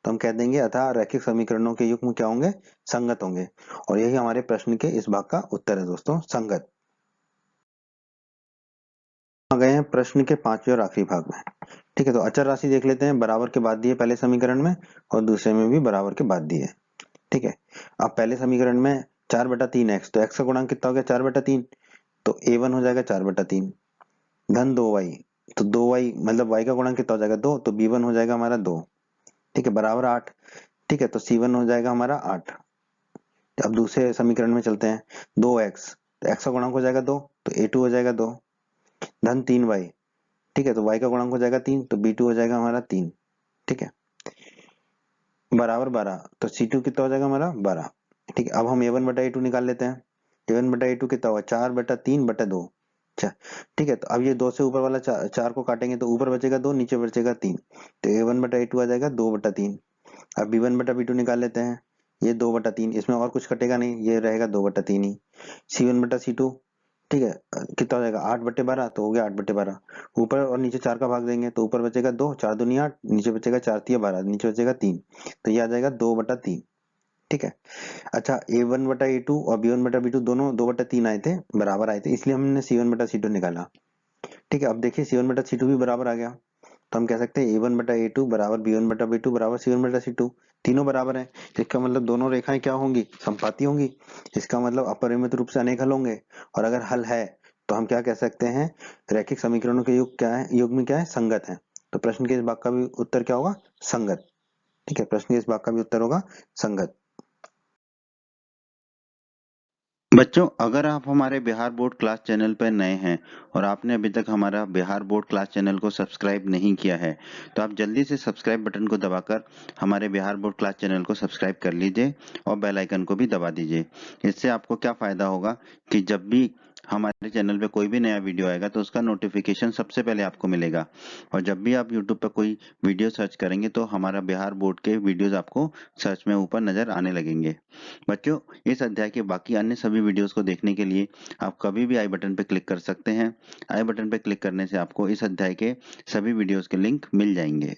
तो हम कह देंगे अतः रैखिक समीकरणों के युग्म क्या होंगे, संगत होंगे। और यही हमारे प्रश्न के इस भाग का उत्तर है दोस्तों, संगत। आ गए हैं प्रश्न के पांचवें और आखिरी भाग में। ठीक है, तो अचर राशि देख लेते हैं, बराबर के बाद दी है पहले समीकरण में और दूसरे में भी बराबर के बाद दी है। ठीक है, अब पहले समीकरण में 4/3x, तो x का गुणांक कितना हो गया 4/3, तो a1 हो जाएगा 4/3 धन 2y, तो 2y मतलब y का गुणांक कितना हो जाएगा 2, तो b1 हो जाएगा हमारा 2। ठीक है, बराबर 8। ठीक है, तो C1 हो जाएगा हमारा 8। अब दूसरे समीकरण में चलते हैं। 2x, तो x का गुणांक हो जाएगा 2, तो A2 हो जाएगा 2, धन 3y। ठीक है, तो y का गुणांक हो जाएगा 3, तो B2 हो जाएगा हमारा 3। ठीक है, बराबर 12, तो C2 कितना हो जाएगा हमारा 12। ठीक है, अब हम A1 बटा A2 निकाल लेते हैं। A1 बटा A2 कितना हुआ, 4 बटा 3 बटा 2। अच्छा, ठीक है, तो अब ये 2 से ऊपर वाला 4 को काटेंगे तो ऊपर बचेगा 2, नीचे बचेगा 3, तो A1 बटा A2 आ जाएगा 2 बटा 3। अब B1 बटा B2 निकाल लेते हैं। ये 2 बटा 3, इसमें और कुछ कटेगा नहीं, ये रहेगा 2 बटा 3 ही। C1 बटा C2, ठीक है, कितना हो जाएगा 8 बटे 12, तो हो गया 8 बटे 12। ऊपर और नीचे 4 का भाग देंगे तो ऊपर बचेगा 2, 4 दूनी 8, नीचे बचेगा 4 तिया 12, नीचे बचेगा 3, तो ये आ जाएगा 2 बटा 3। ठीक है, अच्छा A1 बटा A2 और B1 बटा B2 दोनों 2 बटा 3 आए थे, बराबर आए थे, इसलिए हमने C1 बटा C2 निकाला। ठीक है, अब देखिए C1 बटा C2 भी बराबर आ गया, तो हम कह सकते हैं A1 बटा A2 बराबर B1 बटा B2 बराबर C1 बटा C2। तीनों बराबर हैं, इसका मतलब दोनों रेखाएं क्या होंगी, समपाती होंगी। इसका मतलब अपरिमित रूप से अनेक हल होंगे, और अगर हल है तो हम क्या कह सकते हैं, रैखिक समीकरणों के योग क्या है, युग्म क्या है, संगत है। तो प्रश्न के इस भाग का भी उत्तर क्या होगा, संगत। ठीक है, प्रश्न के इस भाग का भी उत्तर होगा संगत। बच्चों, अगर आप हमारे बिहार बोर्ड क्लास चैनल पर नए हैं और आपने अभी तक हमारा बिहार बोर्ड क्लास चैनल को सब्सक्राइब नहीं किया है, तो आप जल्दी से सब्सक्राइब बटन को दबाकर हमारे बिहार बोर्ड क्लास चैनल को सब्सक्राइब कर लीजिए और बेल आइकन को भी दबा दीजिए। इससे आपको क्या फायदा होगा कि जब भी हमारे चैनल पे कोई भी नया वीडियो आएगा तो उसका नोटिफिकेशन सबसे पहले आपको मिलेगा, और जब भी आप यूट्यूब पर कोई वीडियो सर्च करेंगे तो हमारा बिहार बोर्ड के वीडियोज आपको सर्च में ऊपर नजर आने लगेंगे। बच्चों, इस अध्याय के बाकी अन्य सभी वीडियोस को देखने के लिए आप कभी भी आई बटन पर क्लिक कर सकते हैं। आई बटन पर क्लिक करने से आपको इस अध्याय के सभी वीडियोस के लिंक मिल जाएंगे।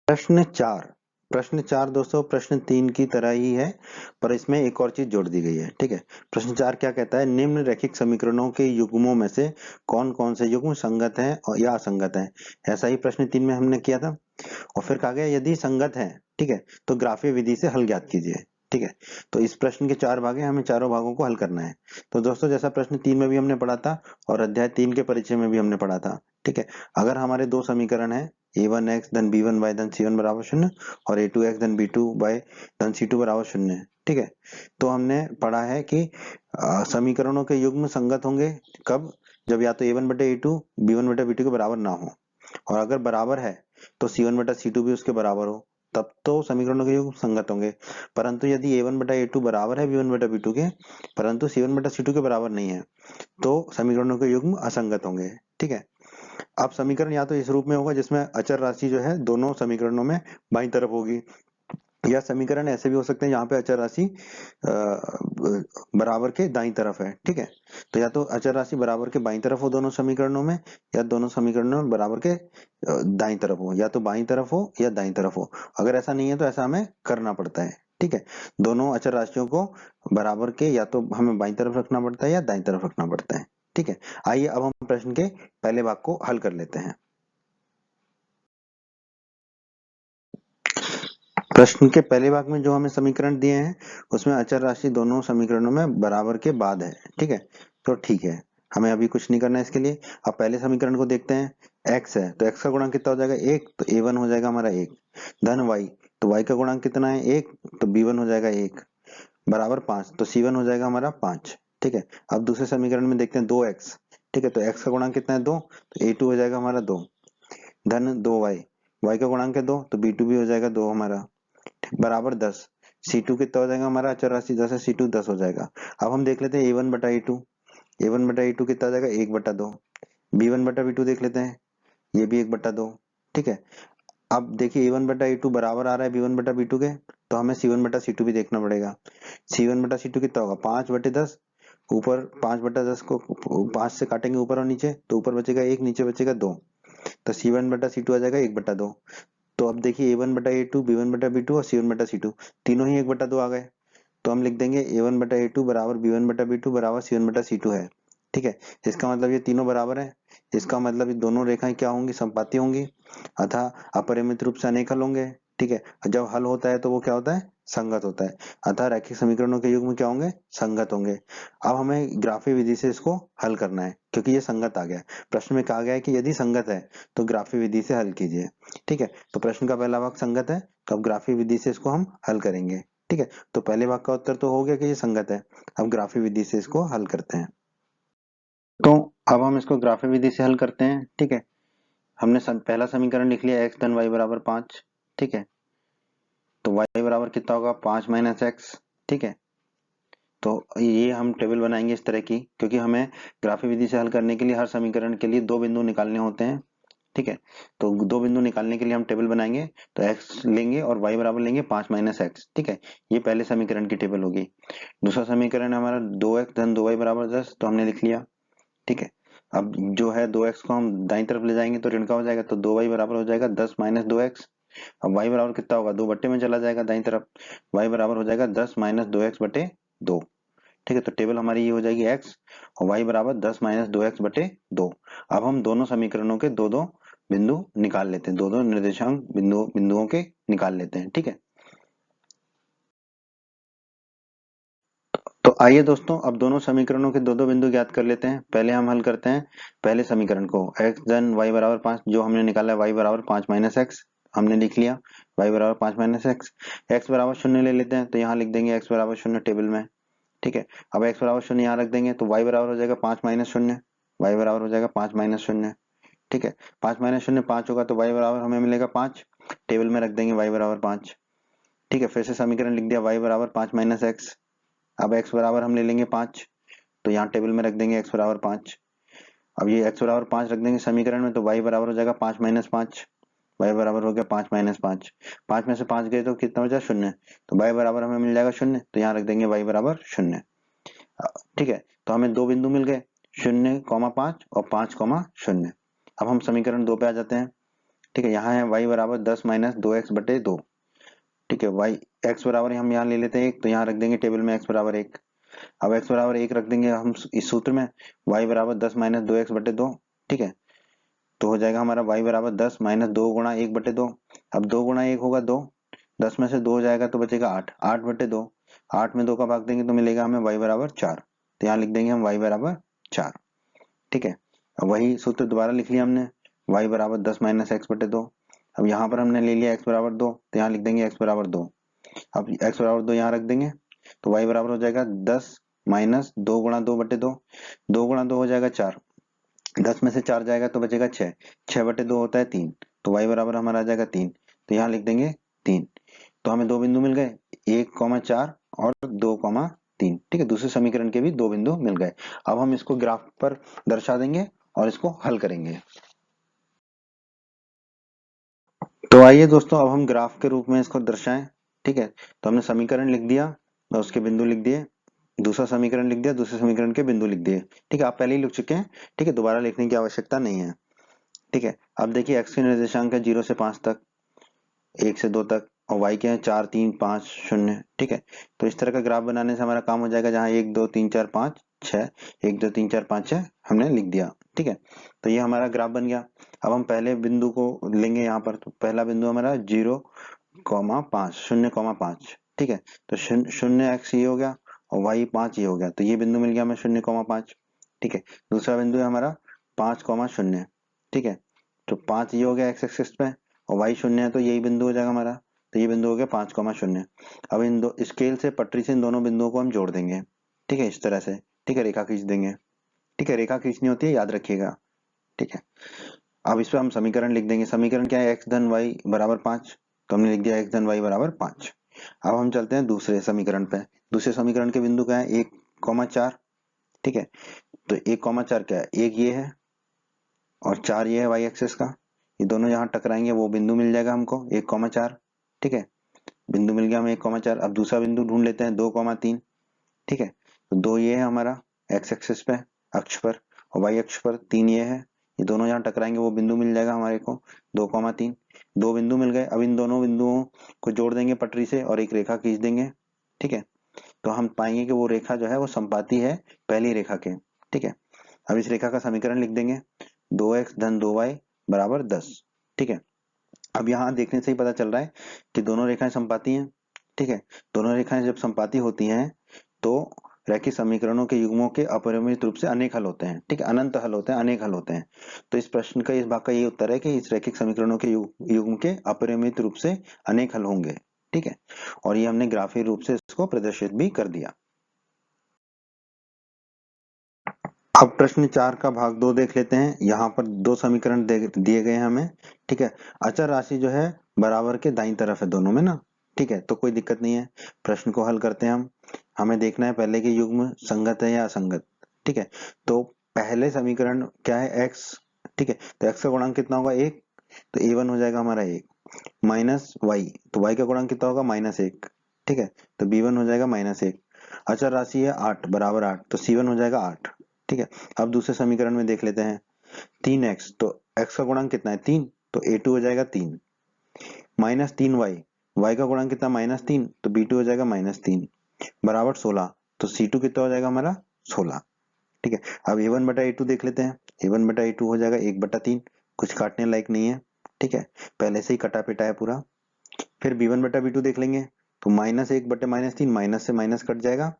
प्रश्न 4। प्रश्न 4 दोस्तों प्रश्न 3 की तरह ही है, पर इसमें एक और चीज जोड़ दी गई है। ठीक है, प्रश्न 4 क्या कहता है, निम्न रैखिक समीकरणों के युग्मों में से कौन कौन से युग्म संगत हैं और या असंगत हैं। ऐसा ही प्रश्न 3 में हमने किया था, और फिर कहा गया यदि संगत है, ठीक है, तो ग्राफीय विधि से हल ज्ञात कीजिए। ठीक है, तो इस प्रश्न के 4 भाग हैं, हमें चारों भागों को हल करना है। तो दोस्तों जैसा प्रश्न 3 में भी हमने पढ़ा था और अध्याय 3 के परिचय में भी हमने पढ़ा था। ठीक है, अगर हमारे दो समीकरण है a1x धन b1y धन c1 बराबर 0 और a2x धन b2y धन c2 बराबर 0, ठीक है, तो हमने पढ़ा है कि समीकरणों के युग्म संगत होंगे कब, जब या तो a1 बटे a2 b1 बटे b2 के बराबर ना हो, और अगर बराबर है तो C1 बटा C2 भी उसके बराबर हो, तब तो समीकरणों के युग्म संगत होंगे। परंतु यदि A1 बटा A2 बराबर है B1 बटा B2 के, परंतु C1 बटा C2 के बराबर नहीं है, तो समीकरणों के युग्म असंगत होंगे। ठीक है, अब समीकरण या तो इस रूप में होगा जिसमें अचर राशि जो है दोनों समीकरणों में बाईं तरफ होगी, या समीकरण ऐसे भी हो सकते हैं यहाँ पे अचर राशि बराबर के दाईं तरफ है। ठीक है, तो या तो अचर राशि बराबर के बाईं तरफ हो दोनों समीकरणों में, या दोनों समीकरणों में बराबर के दाईं तरफ हो, या तो बाईं तरफ हो या दाईं तरफ हो। अगर ऐसा नहीं है तो ऐसा हमें करना पड़ता है। ठीक है, दोनों अचर राशियों को बराबर के या तो हमें बाईं तरफ रखना पड़ता है या दाईं तरफ रखना पड़ता है। ठीक है, आइए अब हम प्रश्न के पहले भाग को हल कर लेते हैं। प्रश्न के पहले भाग में जो हमें समीकरण दिए हैं उसमें अचर राशि दोनों समीकरणों में बराबर के बाद है। ठीक है, तो ठीक है, हमें अभी कुछ नहीं करना है इसके लिए। अब पहले समीकरण को देखते हैं। x है तो x का गुणांक कितना हो जाएगा 1, तो a1 हो जाएगा हमारा 1, धन y, तो y का गुणांक कितना है 1, तो b1 हो जाएगा 1, बराबर 5, तो c1 हो जाएगा हमारा 5। ठीक है, अब दूसरे समीकरण में देखते हैं 2x। ठीक है, तो x का गुणांक कितना है 2, तो a2 हो जाएगा हमारा 2, धन 2y, y का गुणांक है 2, तो b2 भी हो जाएगा 2 हमारा, बराबर 10। C2 कितना हो जाएगा हमारा, अचर राशि 10 है, C2 10 हो जाएगा। अब हम देख लेते हैं A1 बटा A2, A1 बटा A2 कितना हो जाएगा 1 बटा 2, B1 बटा B2 देख लेते हैं, ये भी 1 बटा 2। ठीक है, अब देखिए A1 बटा A2 बराबर आ रहा है B1 बटा B2 के, तो हमें C1 बटा C2 भी देखना पड़ेगा। C1 बटा C2 कितना होगा 5 बटे 10, ऊपर 5 बटा 10 को 5 से काटेंगे ऊपर और नीचे, तो ऊपर बचेगा 1, नीचे बचेगा 2, तो C1 बटा C2 आ जाएगा 1 बटा 2। तो अब देखिए A1 बटा A2, B1 बटा B2 और C1 बटा C2 तीनों ही 1 बटा 2 आ गए, तो हम लिख देंगे A1 बटा A2 बराबर B1 बटा B2 बराबर C1 बटा C2 है। ठीक है, इसका मतलब ये तीनों बराबर है, इसका मतलब ये दोनों रेखाएं क्या होंगी, समपाती होंगी, अतः अपरिमित रूप से अनेक हल होंगे। ठीक है, जब हल होता है तो वो क्या होता है, संगत होता है, अतः रैखिक समीकरणों के युग्म क्या होंगे, संगत होंगे। अब हमें ग्राफी विधि से इसको हल करना है, क्योंकि ये संगत आ गया है। प्रश्न में कहा गया है कि यदि संगत है तो ग्राफी विधि से हल कीजिए। ठीक है, तो प्रश्न का पहला भाग संगत है, तो अब ग्राफी विधि से इसको हम हल करेंगे। ठीक है, तो पहले भाग का उत्तर तो हो गया कि ये संगत है। अब ग्राफी विधि से इसको हल करते हैं। तो अब हम इसको ग्राफी विधि से हल करते हैं। ठीक है, हमने पहला समीकरण लिख लिया, x धन y बराबर 5। ठीक है, तो y बराबर कितना होगा, 5 माइनस एक्स। ठीक है, तो ये हम टेबल बनाएंगे इस तरह की, क्योंकि हमें ग्राफी विधि से हल करने के लिए हर समीकरण के लिए दो बिंदु निकालने होते हैं। ठीक है, तो दो बिंदु निकालने के लिए हम टेबल बनाएंगे, तो x लेंगे और y बराबर लेंगे 5 माइनस एक्स। ठीक है, ये पहले समीकरण की टेबल होगी। दूसरा समीकरण है हमारा 2x धन 2y बराबर 10, तो हमने लिख लिया। ठीक है, अब जो है 2x को हम दाईं तरफ ले जाएंगे तो ऋण का हो जाएगा, तो 2y बराबर हो जाएगा 10 माइनस 2x। अब y बराबर कितना होगा, 2 बट्टे में चला जाएगा दाईं तरफ, y बराबर हो जाएगा 10 माइनस 2x बटे 2। ठीक है, तो टेबल हमारी ये हो जाएगी x और y बराबर 10 माइनस 2x बटे 2। अब हम दोनों समीकरणों के दो दो बिंदु निकाल लेते हैं, दो दो निर्देशांक बिंदुओं के निकाल लेते हैं। ठीक है, तो आइए दोस्तों अब दोनों समीकरणों के दो दो बिंदु ज्ञात कर लेते हैं। पहले हम हल करते हैं पहले समीकरण को, x धन y बराबर 5 जो हमने निकाला है, y बराबर 5 माइनस एक्स हमने लिख लिया, y बराबर 5 माइनस एक्स। x बराबर शून्य ले लेते हैं, तो यहाँ लिख देंगे x बराबर शून्य टेबल में। ठीक है, अब x बराबर शून्य यहाँ रख देंगे, तो y बराबर हो जाएगा 5 माइनस शून्य, y बराबर हो जाएगा 5 माइनस शून्य। ठीक है, 5 माइनस शून्य 5 होगा, तो y बराबर हमें मिलेगा 5, टेबल में रख देंगे y बराबर 5। ठीक है, फिर से समीकरण लिख दिया, y बराबर 5 माइनस एक्स। अब x बराबर हम ले लेंगे 5, तो यहाँ टेबल में रख देंगे x बराबर 5। अब ये x बराबर 5 रख देंगे समीकरण में, तो y बराबर हो जाएगा 5 माइनस 5, y बराबर हो गया 5 माइनस 5। 5 में से 5 गए तो कितना बचा, शून्य, तो y बराबर हमें मिल जाएगा शून्य, तो यहाँ रख देंगे y बराबर शून्य। ठीक है, तो हमें दो बिंदु मिल गए, 0,5 और 5,0। अब हम समीकरण 2 पे आ जाते हैं। ठीक है, यहाँ है y बराबर 10 माइनस 2x बटे 2। ठीक है, y x बराबर हम यहाँ ले लेते हैं 1, तो यहाँ रख देंगे टेबल में x बराबर 1। अब x बराबर 1 रख देंगे हम इस सूत्र में, y बराबर 10 माइनस 2x बटे 2। ठीक है, तो हो जाएगा हमारा y बराबर 10 माइनस 2 गुणा 1 बटे 2। अब 2 गुणा 1 होगा 2, 10 में से 2 जाएगा तो बचेगा 8, 8 बटे 2। 8 में 2 का भाग देंगे तो मिलेगा हमें y बराबर 4, तो यहाँ लिख देंगे हम y बराबर 4। ठीक है, अब वही सूत्र दोबारा लिख लिया हमने, y बराबर 10 माइनस एक्स बटे 2। अब यहाँ पर हमने ले लिया x बराबर 2, तो यहाँ लिख देंगे x बराबर 2। अब x बराबर 2 यहाँ रख देंगे, तो y बराबर हो जाएगा 10 माइनस 2 गुणा 2 बटे 2। 2 गुणा 2 हो जाएगा 4, 10 में से 4 जाएगा तो बचेगा 6, 6 बटे 2 होता है 3, तो y बराबर हमारा आ जाएगा 3, तो यहाँ लिख देंगे 3। तो हमें दो बिंदु मिल गए, 1,4 और 2,3। ठीक है, दूसरे समीकरण के भी दो बिंदु मिल गए। अब हम इसको ग्राफ पर दर्शा देंगे और इसको हल करेंगे। तो आइए दोस्तों अब हम ग्राफ के रूप में इसको दर्शाएं। ठीक है, तो हमने समीकरण लिख दिया और उसके बिंदु लिख दिए, दूसरा समीकरण लिख दिया, दूसरे समीकरण के बिंदु लिख दिए। ठीक है, आप पहले ही लिख चुके हैं। ठीक है, दोबारा लिखने की आवश्यकता नहीं है। ठीक है, अब देखिए x के निर्देशांक है 0 से 5 तक, 1 से 2 तक, और y के हैं 4 3 5 0। ठीक है, तो इस तरह का ग्राफ बनाने से हमारा काम हो जाएगा, जहाँ 1 2 3 4 5 6, 1 2 3 4 5 6 हमने लिख दिया। ठीक है, तो ये हमारा ग्राफ बन गया। अब हम पहले बिंदु को लेंगे यहाँ पर, तो पहला बिंदु हमारा 0,5 0,5। ठीक है, तो 0 x ये हो गया और y 5 ये हो गया, तो ये बिंदु मिल गया हमें 0,5। ठीक है, दूसरा बिंदु है हमारा 5,0। ठीक है, तो 5 ये हो गया x एक्सिस पे और y 0 है, तो यही बिंदु हो जाएगा हमारा, तो ये बिंदु हो गया 5,0। अब इन दो स्केल से पटरी से इन दोनों बिंदुओं को हम जोड़ देंगे। ठीक है, इस तरह से। ठीक है, रेखा खींच देंगे। ठीक है, रेखा खींचनी होती है, याद रखिएगा। ठीक है, अब इस पे हम समीकरण लिख देंगे। समीकरण क्या है, x धन y बराबर 5, तो हमने लिख दिया x धन y बराबर 5। अब हम चलते हैं दूसरे समीकरण पे। दूसरे समीकरण के बिंदु क्या है, 1,4। ठीक है, तो 1,4 क्या है, एक ये है और 4 ये है y एक्सिस का, ये दोनों यहाँ टकराएंगे, वो बिंदु मिल जाएगा हमको 1,4। ठीक है, बिंदु मिल गया हमें 1,4। अब दूसरा बिंदु ढूंढ लेते हैं 2,3। ठीक है, तो 2 ये है हमारा x एक्सिस पे अक्ष पर, और y अक्ष पर 3 ये है, ये दोनों यहाँ टकराएंगे, वो बिंदु मिल जाएगा हमारे को 2,3। दो बिंदु मिल गए। अब इन दोनों बिंदुओं को जोड़ देंगे पटरी से और एक रेखा खींच देंगे। ठीक है, तो हम पाएंगे कि वो रेखा जो है वो संपाती है पहली रेखा के। ठीक है, अब इस रेखा का समीकरण लिख देंगे, 2x धन 2y बराबर 10। ठीक है, अब यहाँ देखने से ही पता चल रहा है कि दोनों रेखाएं संपाती हैं। ठीक है, दोनों रेखाएं जब संपाती होती हैं तो रैखिक समीकरणों के युग्मों के अपरिमित रूप से अनेक हल होते हैं। ठीक है, अनंत हल होते हैं, अनेक हल होते हैं। तो इस प्रश्न का, इस भाग का ये उत्तर है कि इस रैखिक समीकरणों के युग्म के अपरिमित रूप से अनेक हल होंगे। ठीक है, और ये हमने ग्राफीय रूप से इसको प्रदर्शित भी कर दिया। अब प्रश्न 4 का भाग 2 देख लेते हैं। यहाँ पर दो समीकरण दिए गए हैं हमें। ठीक है, अचर राशि जो है बराबर के दाईं तरफ है दोनों में ना। ठीक है, तो कोई दिक्कत नहीं है। प्रश्न को हल करते हैं हम। हमें देखना है पहले कि युग्म संगत है या असंगत। ठीक है, तो पहले समीकरण क्या है, x। ठीक है, तो x का गुणांक कितना होगा, 1। तो a1 हो जाएगा हमारा 1 माइनस वाई, तो y का गुणांक कितना होगा, -1। ठीक है, तो b1 हो जाएगा -1। अचर राशि है 8 बराबर 8, तो c1 हो जाएगा 8। ठीक है, अब दूसरे समीकरण में देख लेते हैं। 3x, तो x का गुणांक कितना है, 3, तो a2 हो जाएगा 3। -3y, y का गुणांक कितना, -3, तो b2 हो जाएगा -3 बराबर 16। तो c2 कितना हो जाएगा हमारा, 16। ठीक है, अब a1 बटा a2 देख लेते हैं। a1 बटा a2 हो जाएगा 1/3, कुछ काटने लायक नहीं है। ठीक है, पहले से ही कटा पिटा है पूरा। फिर b1 बटा b2 देख लेंगे, तो -1 बटे -3, माइनस से माइनस कट जाएगा,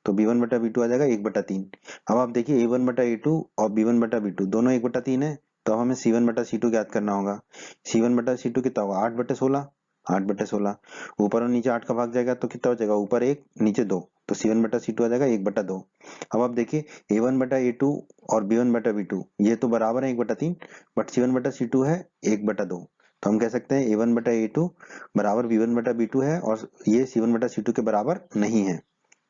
तो b1 बटा b2 आ जाएगा 1/3। अब आप देखिए a1 बटा a2 और b1 बटा b2 दोनों 1/3 है, तो अब हमें c1 बटा c2 ज्ञात करना होगा। c1 बटा c2 कितना होगा, 8/16। 8/16, ऊपर और नीचे 8 का भाग जाएगा तो कितना हो जाएगा, ऊपर 1 नीचे 2, तो c1 बटा c2 आ जाएगा 1/2। अब आप देखिए a1 बटा a2 और b1 बटा b2 ये तो बराबर है 1/3, बट c1 बटा c2 है 1/2। तो हम कह सकते हैं a1 बटा a2 बराबर b1 बटा b2 है, और ये c1 बटा c2 के बराबर नहीं है।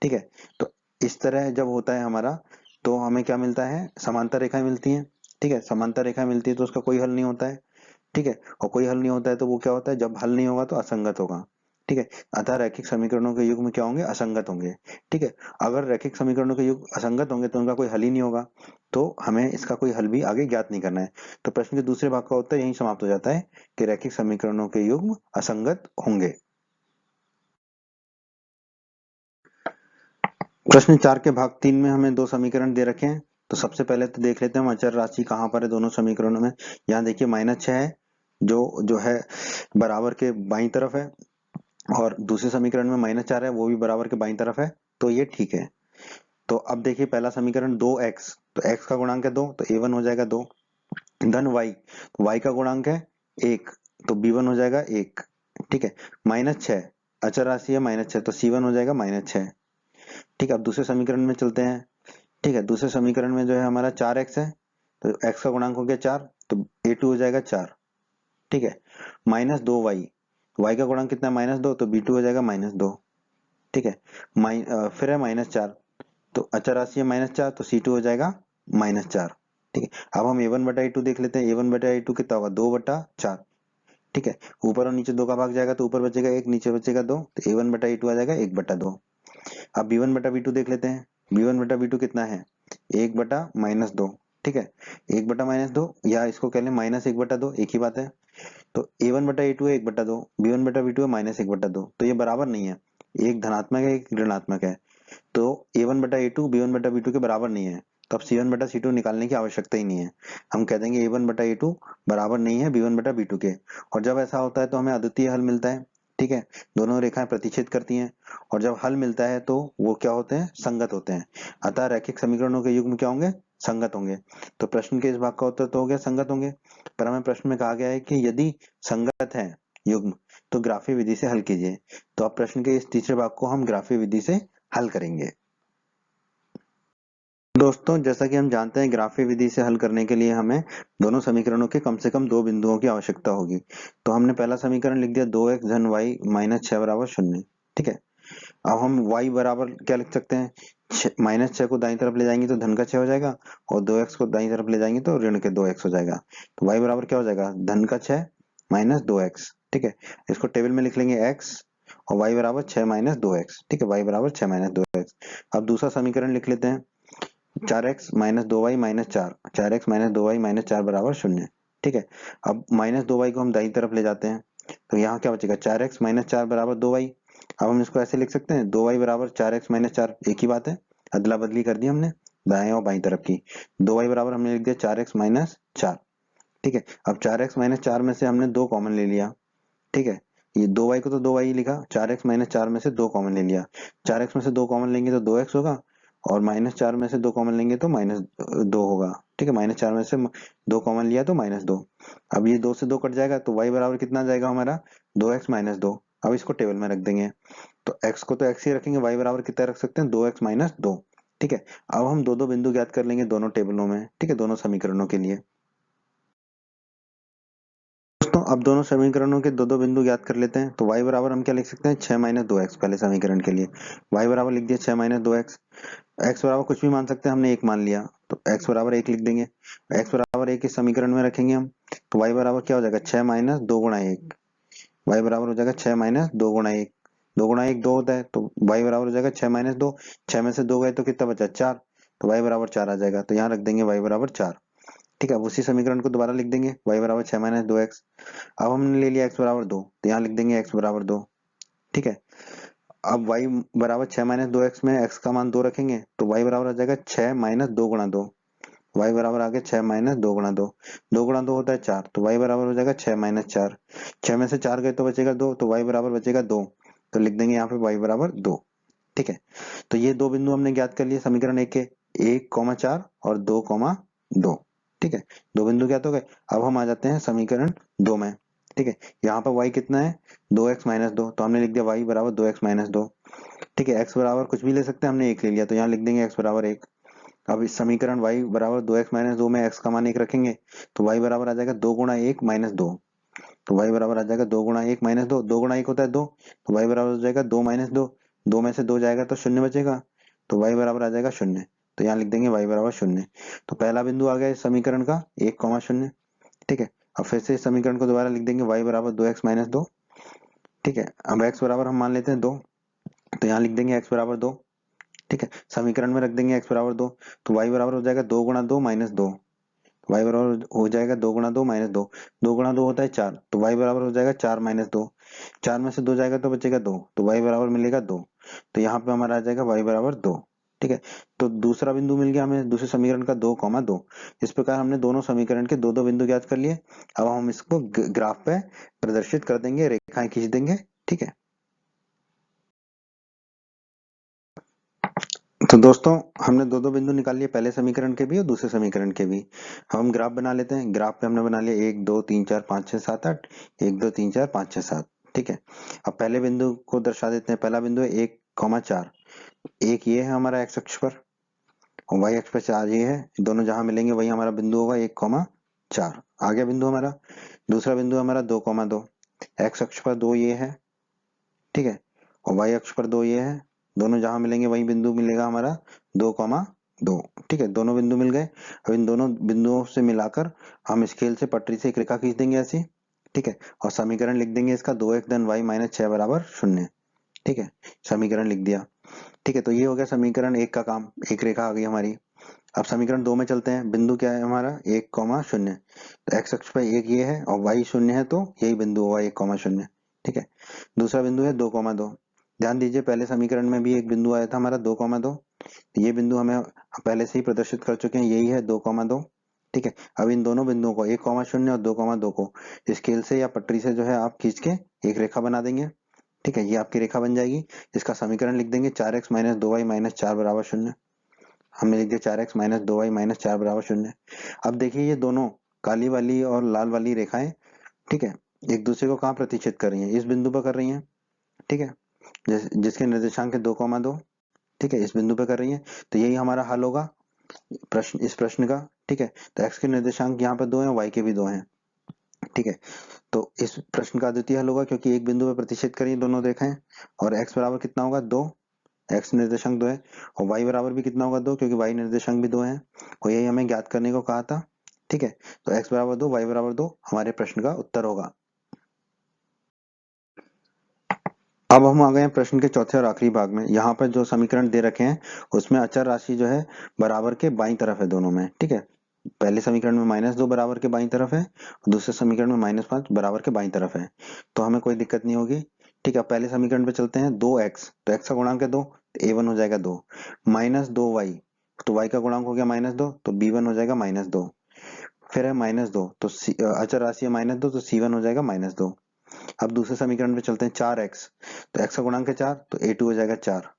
ठीक है, तो इस तरह जब होता है हमारा, तो हमें क्या मिलता है, समांतर रेखाएं मिलती हैं। ठीक है, समांतर रेखाएं मिलती है तो उसका कोई हल नहीं होता है। ठीक है, और कोई हल नहीं होता है तो वो क्या होता है, जब हल नहीं होगा तो असंगत होगा। ठीक है, अतः रैखिक समीकरणों के युग्म क्या होंगे, असंगत होंगे। ठीक है, अगर रैखिक समीकरणों के युग्म असंगत होंगे तो उनका कोई हल ही नहीं होगा, तो हमें इसका कोई हल भी आगे ज्ञात नहीं करना है। तो प्रश्न के दूसरे भाग का उत्तर यही समाप्त हो जाता है कि रैखिक समीकरणों के युग्म असंगत होंगे। प्रश्न 4 के भाग 3 में हमें दो समीकरण दे रखे हैं। तो सबसे पहले तो देख लेते हैं हम अचर राशि कहाँ पर है दोनों समीकरणों में। यहाँ देखिए -6 है, जो जो है बराबर के बाईं तरफ है, और दूसरे समीकरण में -4 है, वो भी बराबर के बाईं तरफ है, तो ये ठीक है। तो अब देखिए पहला समीकरण 2x, तो x का गुणांक है 2, तो a1 हो जाएगा 2, धन y, तो y का गुणांक है 1, तो b1 हो जाएगा 1। ठीक है, -6, अचर राशि है -6, तो c1 हो जाएगा -6। ठीक है, अब दूसरे समीकरण में चलते हैं। ठीक है, दूसरे समीकरण में जो है हमारा 4x है, तो x का गुणांक हो गया 4, तो a2 हो जाएगा 4। ठीक है, -2y, y का गुणांक कितना है, -2, तो b2 हो जाएगा -2। ठीक है, फिर है -4, तो अचर राशि है -4, तो c2 हो जाएगा -4। ठीक है, अब हम a1 बटा a2 देख लेते हैं। a1 बटा a2 कितना होगा, 2/4। ठीक है, ऊपर और नीचे 2 का भाग जाएगा, तो ऊपर बचेगा 1, नीचे बचेगा 2, तो a1 बटा a2 आ जाएगा 1/2। अब b1 बटा b2 देख लेते हैं। b1 बटा b2 कितना है, 1/-2। ठीक है, 1/-2, या इसको कह लें -1/2, एक ही बात है। तो a1 बटा a2 है 1/2, b1 बटा b2 है -1/2, तो ये बराबर नहीं है, एक धनात्मक है एक ऋणात्मक है। तो a1 बटा a2 b1 बटा b2 के बराबर नहीं है, तो अब c1 बटा c2 निकालने की आवश्यकता ही नहीं है। हम कह देंगे a1 बटा a2 बराबर नहीं है b1 बटा b2 के, और जब ऐसा होता है तो हमें अद्वितीय हल मिलता है। ठीक है, दोनों रेखाएं प्रतिच्छेद करती हैं, और जब हल मिलता है तो वो क्या होते हैं, संगत होते हैं। अतः रैखिक समीकरणों के युग्म क्या होंगे, संगत होंगे। तो प्रश्न के इस भाग का उत्तर तो हो गया संगत होंगे, पर हमें प्रश्न में कहा गया है कि यदि संगत है युग्म तो ग्राफीय विधि से हल कीजिए। तो अब प्रश्न के इस तीसरे भाग को हम ग्राफीय विधि से हल करेंगे। दोस्तों, जैसा कि हम जानते हैं ग्राफीय विधि से हल करने के लिए हमें दोनों समीकरणों के कम से कम दो बिंदुओं की आवश्यकता होगी। तो हमने पहला समीकरण लिख दिया 2x धन y -6 बराबर 0। ठीक है, अब हम y बराबर क्या लिख सकते हैं, -6 को दाईं तरफ ले जाएंगे तो धन का 6 हो जाएगा, और 2x को दाईं तरफ ले जाएंगे तो ऋण के 2x हो जाएगा। तो y बराबर क्या हो जाएगा, धन का 6 माइनस 2x। ठीक है, इसको टेबल में लिख लेंगे x, और y बराबर 6 माइनस 2x। ठीक है, y बराबर 6 माइनस 2x। अब दूसरा समीकरण लिख लेते हैं, 4x minus 2y minus 4, 4x minus 2y minus 4 बराबर 0। ठीक है, अब माइनस 2y को हम दाईं तरफ ले जाते हैं, तो यहाँ क्या बचेगा, 4x माइनस 4 बराबर 2y। अब हम इसको ऐसे लिख सकते हैं, 2y बराबर 4x माइनस 4, एक ही बात है, अदला बदली कर दी हमने दाएं और बाईं तरफ की। 2y बराबर हमने लिख दिया 4x माइनस 4। ठीक है, अब 4x माइनस 4 में से हमने 2 कॉमन ले लिया। ठीक है, ये 2y को तो 2y लिखा, 4x माइनस 4 में से 2 कॉमन ले लिया, 4x में से 2 कॉमन लेंगे तो 2x होगा, और माइनस 4 में से 2 कॉमन लेंगे तो माइनस 2 होगा। ठीक है, माइनस 4 में से 2 कॉमन लिया तो माइनस 2। अब ये 2 से 2 कट जाएगा तो y बराबर कितना आ जाएगा हमारा, 2x माइनस 2। अब इसको टेबल में रख देंगे, तो x को तो x ही रखेंगे, y बराबर कितना रख सकते हैं, 2x माइनस 2। ठीक है, अब हम दो दो बिंदु ज्ञात कर लेंगे दोनों टेबलों में। ठीक है, दोनों समीकरणों के लिए। दोस्तों अब दोनों समीकरणों के दो दो बिंदु ज्ञात कर लेते हैं। तो y बराबर हम क्या लिख सकते हैं, 6 माइनस 2x। पहले समीकरण के लिए y बराबर लिख दिया 6 माइनस 2x। x बराबर कुछ भी मान सकते हैं, हमने एक मान लिया तो x बराबर 1 लिख देंगे। x बराबर 1 इस समीकरण में रखेंगे हम, तो y बराबर क्या हो जाएगा, 6 माइनस 2 गुणा 1। y बराबर हो जाएगा 6 माइनस 2 गुणा 1। 2 गुणा 1 2 होता है, तो y बराबर हो जाएगा 6 माइनस 2। 6 में से 2 गए तो कितना बचा, 4। तो y बराबर 4 आ जाएगा, तो यहाँ रख देंगे y बराबर 4। ठीक है, अब उसी समीकरण को दोबारा लिख देंगे, y बराबर 6 माइनस 2x। अब हमने ले लिया x बराबर 2, तो यहाँ लिख देंगे x बराबर 2। ठीक है, अब y बराबर 6 माइनस 2x में x का मान 2 रखेंगे, तो y बराबर आ जाएगा 6 माइनस 2 गुणा 2। y बराबर आ गया 6 माइनस 2 गुणा 2। 2 गुणा 2 होता है 4, तो y बराबर हो जाएगा 6 माइनस 4। 6 में से 4 गए तो बचेगा 2, तो y बराबर बचेगा 2। तो लिख देंगे यहाँ पे y बराबर 2। ठीक है, तो ये दो बिंदु हमने ज्ञात कर लिए समीकरण 1 के, 1,4 और 2,2। ठीक है, दो बिंदु ज्ञात हो गए। अब हम आ जाते हैं समीकरण 2 में। ठीक है, यहाँ पर y कितना है, 2x माइनस 2, तो हमने लिख दिया y बराबर 2x माइनस 2। ठीक है, x बराबर कुछ भी ले सकते हैं, हमने 1 ले लिया, तो यहाँ लिख देंगे x बराबर 1। अब इस समीकरण y बराबर 2x माइनस 2 में x का मान 1 रखेंगे, तो y बराबर आ जाएगा 2 गुणा 1 माइनस 2। तो y बराबर आ जाएगा 2 गुणा 1 माइनस 2। 2 गुणा 1 होता है 2, तो y बराबर हो जाएगा 2 माइनस 2। 2 में से 2 जाएगा तो शून्य बचेगा, तो y बराबर आ जाएगा 0। तो यहाँ लिख देंगे y बराबर 0। तो पहला बिंदु आ गया इस समीकरण का 1,0। ठीक है, अब फिर से इस समीकरण को दोबारा लिख देंगे, y बराबर 2x माइनस 2। ठीक है, अब x बराबर हम मान लेते हैं 2, तो यहाँ लिख देंगे x बराबर 2। ठीक है, समीकरण में रख देंगे x बराबर 2, तो y बराबर हो जाएगा 2 गुणा 2 माइनस 2। y बराबर हो जाएगा 2 गुणा 2 माइनस 2। 2 गुणा 2 होता है 4, तो y बराबर हो जाएगा 4 माइनस 2। 4 में से 2 जाएगा तो बचेगा 2, तो y बराबर मिलेगा 2। तो यहाँ पे हमारा आ जाएगा y बराबर 2। ठीक है, तो दूसरा बिंदु मिल गया हमें दूसरे समीकरण का 2,2। इस प्रकार हमने दोनों समीकरण के दो दो बिंदु ज्ञात कर लिए। अब हम इसको ग्राफ पे प्रदर्शित कर देंगे, रेखाएं खींच देंगे। ठीक है, तो दोस्तों हमने दो दो बिंदु निकाल लिए, पहले समीकरण के भी और दूसरे समीकरण के भी। हम ग्राफ बना लेते हैं। ग्राफ पे हमने बना लिया 1 2 3 4 5 6 7 8, 1 2 3 4 5 6 7। ठीक है, अब पहले बिंदु को दर्शा देते हैं। पहला बिंदु है 1,4। एक ये है हमारा एक्स अक्ष पर, और वाई अक्ष पर 4 ये है। दोनों जहां मिलेंगे वही हमारा बिंदु होगा 1,4। आ गया बिंदु हमारा। दूसरा बिंदु हमारा 2,2। एक्स अक्ष पर 2 ये है। ठीक है, और वाई अक्ष पर 2 ये है। दोनों जहां मिलेंगे वही बिंदु मिलेगा हमारा 2,2। ठीक है, दोनों बिंदु मिल गए। अब इन दोनों बिंदुओं से मिलाकर हम स्केल से पटरी से एक रेखा खींच देंगे ऐसी। ठीक है, और समीकरण लिख देंगे इसका 2x धन y माइनस 6 बराबर 0। ठीक है, समीकरण लिख दिया। ठीक है, तो ये हो गया समीकरण 1 का काम, एक रेखा आ गई हमारी। अब समीकरण 2 में चलते हैं। बिंदु क्या है हमारा, 1,0। तो x अक्ष पर 1 ये है और y 0 है, तो यही बिंदु होगा 1,0। ठीक है, दूसरा बिंदु है 2,2। ध्यान दीजिए पहले समीकरण में भी एक बिंदु आया था हमारा 2,2। ये बिंदु हमें पहले से ही प्रदर्शित कर चुके हैं, यही है 2,2। ठीक है, अब इन दोनों बिंदुओं को 1,0 और 2,2 को स्केल से या पटरी से जो है आप खींच के एक रेखा बना देंगे। ठीक है, ये आपकी रेखा बन जाएगी। इसका समीकरण लिख देंगे 4x माइनस 2y माइनस 4 बराबर 0। हमने लिख दिया 4x माइनस 2y माइनस 4 बराबर 0। अब देखिए ये दोनों काली वाली और लाल वाली रेखाएं, ठीक है, एक दूसरे को कहाँ प्रतिच्छेद कर रही हैं, इस बिंदु पर कर रही हैं। ठीक है, जिसके निर्देशांक है 2,2। ठीक है, इस बिंदु पे कर रही है, तो यही हमारा हल होगा प्रश्न, इस प्रश्न का। ठीक है, तो x के निर्देशांक यहाँ पे 2 हैं, y के भी 2 हैं। ठीक है, तो इस प्रश्न का अद्वितीय हल होगा, क्योंकि एक बिंदु पे प्रतिच्छेद करी दोनों रेखाएं। और x बराबर कितना होगा, 2। x निर्देशांक 2 है, और y बराबर भी कितना होगा, 2, क्योंकि y निर्देशांक भी 2 है, और यही हमें ज्ञात करने को कहा था। ठीक है, तो x बराबर 2 y बराबर 2 हमारे प्रश्न का उत्तर होगा। अब हम आ गए हैं प्रश्न के चौथे और आखिरी भाग में। यहाँ पर जो समीकरण दे रखे हैं उसमें अचर राशि जो है बराबर के बाईं तरफ है दोनों में। ठीक है, पहले समीकरण में -2 बराबर के बाईं तरफ है, और दूसरे समीकरण में -5 बराबर के बाईं तरफ है, तो हमें कोई दिक्कत नहीं होगी। ठीक है, पहले समीकरण पे चलते हैं। 2x, तो x का गुणांक है 2, तो a1 हो जाएगा 2। -2y, तो y का गुणांक हो गया -2, तो b1 हो जाएगा -2। फिर है -2, तो अचर राशि है -2, तो c1 हो जाएगा -2। अब दूसरे समीकरण पे चलते हैं, 4x, तो x का गुणांक है 4, तो a2 हो जाएगा 4।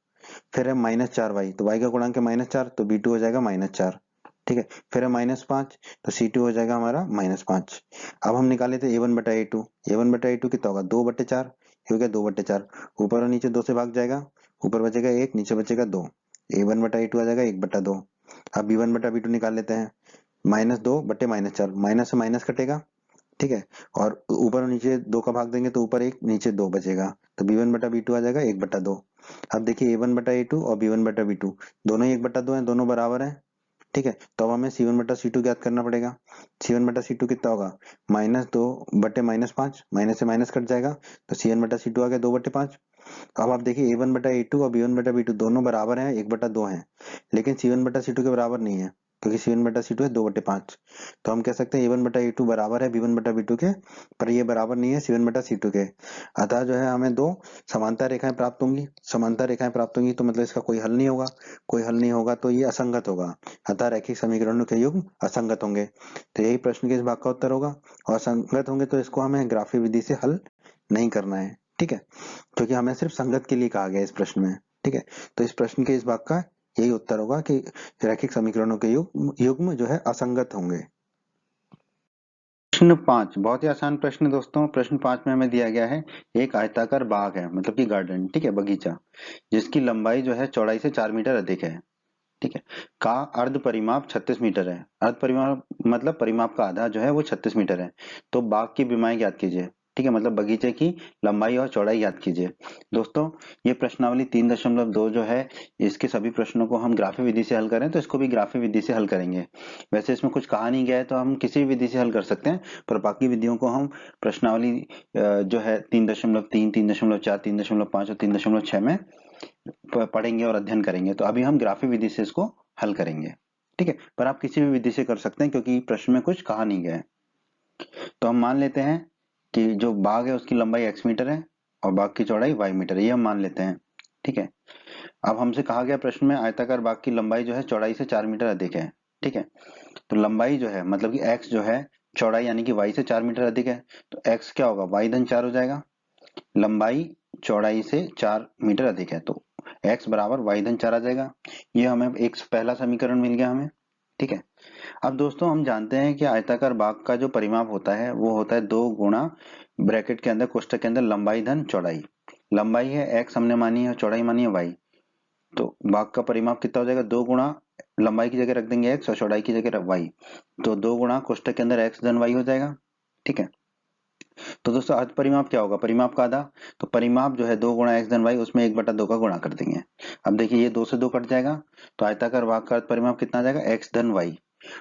फिर है -4y, तो y का गुणांक है -4, तो b2 हो जाएगा -4। ठीक है, फिर है -5, तो c2 हो जाएगा हमारा -5। अब हम निकाले थे a1 बटा a2, a1 बटा a2 कितना होगा, 2/4, ये हो गया 2/4, ऊपर और नीचे 2 से भाग जाएगा, ऊपर बचेगा 1, नीचे बचेगा 2, a1 बटा a2 आ जाएगा 1/2। अब b1 बटा b2 निकाल लेते हैं, -2/-4, माइनस से माइनस कटेगा, ठीक है, और ऊपर और नीचे 2 का भाग देंगे तो ऊपर 1, नीचे 2 बचेगा, तो b1 बटा b2 आ जाएगा 1/2। अब देखिए a1 बटा a2 और b1 बटा b2 दोनों ही 1/2 हैं, दोनों बराबर हैं, ठीक है, तो अब हमें c1 बटा c2 ज्ञात करना पड़ेगा। c1 बटा c2 कितना होगा, -2/-5, माइनस से माइनस कट जाएगा, तो c1 बटा c2 आ गया 2/5। अब आप देखिए a1 बटा a2 और b1 बटा b2 दोनों बराबर हैं, 1/2 हैं, लेकिन c1 बटा c2 के बराबर नहीं है, क्योंकि c1 बटा c2 है 2/5। तो हम कह सकते हैं a1 बटा a2 बराबर है b1 बटा b2 के, पर ये बराबर नहीं है c1 बटा c2 के। अतः जो है हमें दो समांतर रेखाएं प्राप्त होंगी, समांतर रेखाएं प्राप्त होंगी तो मतलब इसका कोई हल नहीं होगा, कोई हल नहीं होगा तो ये असंगत होगा, अतः रैखिक समीकरणों के युग्म असंगत होंगे। तो यही प्रश्न के इस भाग का उत्तर होगा, और असंगत होंगे तो इसको हमें ग्राफीय विधि से हल नहीं करना है, ठीक है, क्योंकि हमें सिर्फ संगत के लिए कहा गया है इस प्रश्न में, ठीक है। तो इस प्रश्न के इस भाग का यही उत्तर होगा कि रैखिक समीकरणों के युग्म जो है असंगत होंगे। प्रश्न 5 बहुत ही आसान प्रश्न है दोस्तों। प्रश्न 5 में हमें दिया गया है एक आयताकार बाग है, मतलब कि गार्डन, ठीक है, बगीचा, जिसकी लंबाई जो है चौड़ाई से 4 मीटर अधिक है, ठीक है, का अर्ध परिमाप 36 मीटर है। अर्ध परिमाप मतलब परिमाप का आधा जो है वो 36 मीटर है। तो बाग की विमाएं ज्ञात कीजिए, ठीक है, मतलब बगीचे की लंबाई और चौड़ाई ज्ञात कीजिए। दोस्तों ये प्रश्नावली 3.2 जो है, इसके सभी प्रश्नों को हम ग्राफीय विधि से हल करें तो इसको भी ग्राफीय विधि से हल करेंगे। वैसे इसमें कुछ कहा नहीं गया है तो हम किसी भी विधि से हल कर सकते हैं, पर बाकी विधियों को हम प्रश्नावली जो है 3.3, 3.4, 3.5 और 3.6 में पढ़ेंगे और अध्ययन करेंगे। तो अभी हम ग्राफीय विधि से इसको हल करेंगे, ठीक है, पर आप किसी भी विधि से कर सकते हैं क्योंकि प्रश्न में कुछ कहा नहीं गया है। तो हम मान लेते हैं कि जो बाग है उसकी लंबाई x मीटर है और बाग की चौड़ाई y मीटर है, ये हम मान लेते हैं, ठीक है। अब हमसे कहा गया प्रश्न में आयताकार बाग की लंबाई जो है चौड़ाई से 4 मीटर अधिक है, ठीक है, तो लंबाई जो है मतलब कि x जो है चौड़ाई यानी कि y से 4 मीटर अधिक है, तो x क्या होगा, y/4 हो जाएगा। लंबाई चौड़ाई से 4 मीटर अधिक है तो x बराबर y/4 आ जाएगा। ये हमें एक पहला समीकरण मिल गया हमें, ठीक है। अब दोस्तों हम जानते हैं कि आयताकार बाग का जो परिमाप होता है वो होता है 2 गुणा ब्रैकेट के अंदर कोष्ठक के अंदर लंबाई धन चौड़ाई। लंबाई है x हमने मानी है, चौड़ाई मानी है y, तो बाग का परिमाप कितना हो जाएगा, 2 गुणा लंबाई की जगह रख देंगे x और चौड़ाई की जगह y, तो 2 गुणा कोष्ठक के अंदर x धन y हो जाएगा, ठीक है। तो दोस्तों अर्ध परिमाप क्या होगा, परिमाप का आधा, तो परिमाप जो है 2 गुणा x धन y, उसमें 1/2 का गुणा कर देंगे। अब देखिए ये 2 से 2 कट जाएगा, तो आयताकार बाग का अर्ध परिमाप कितना आ जाएगा, x धन y,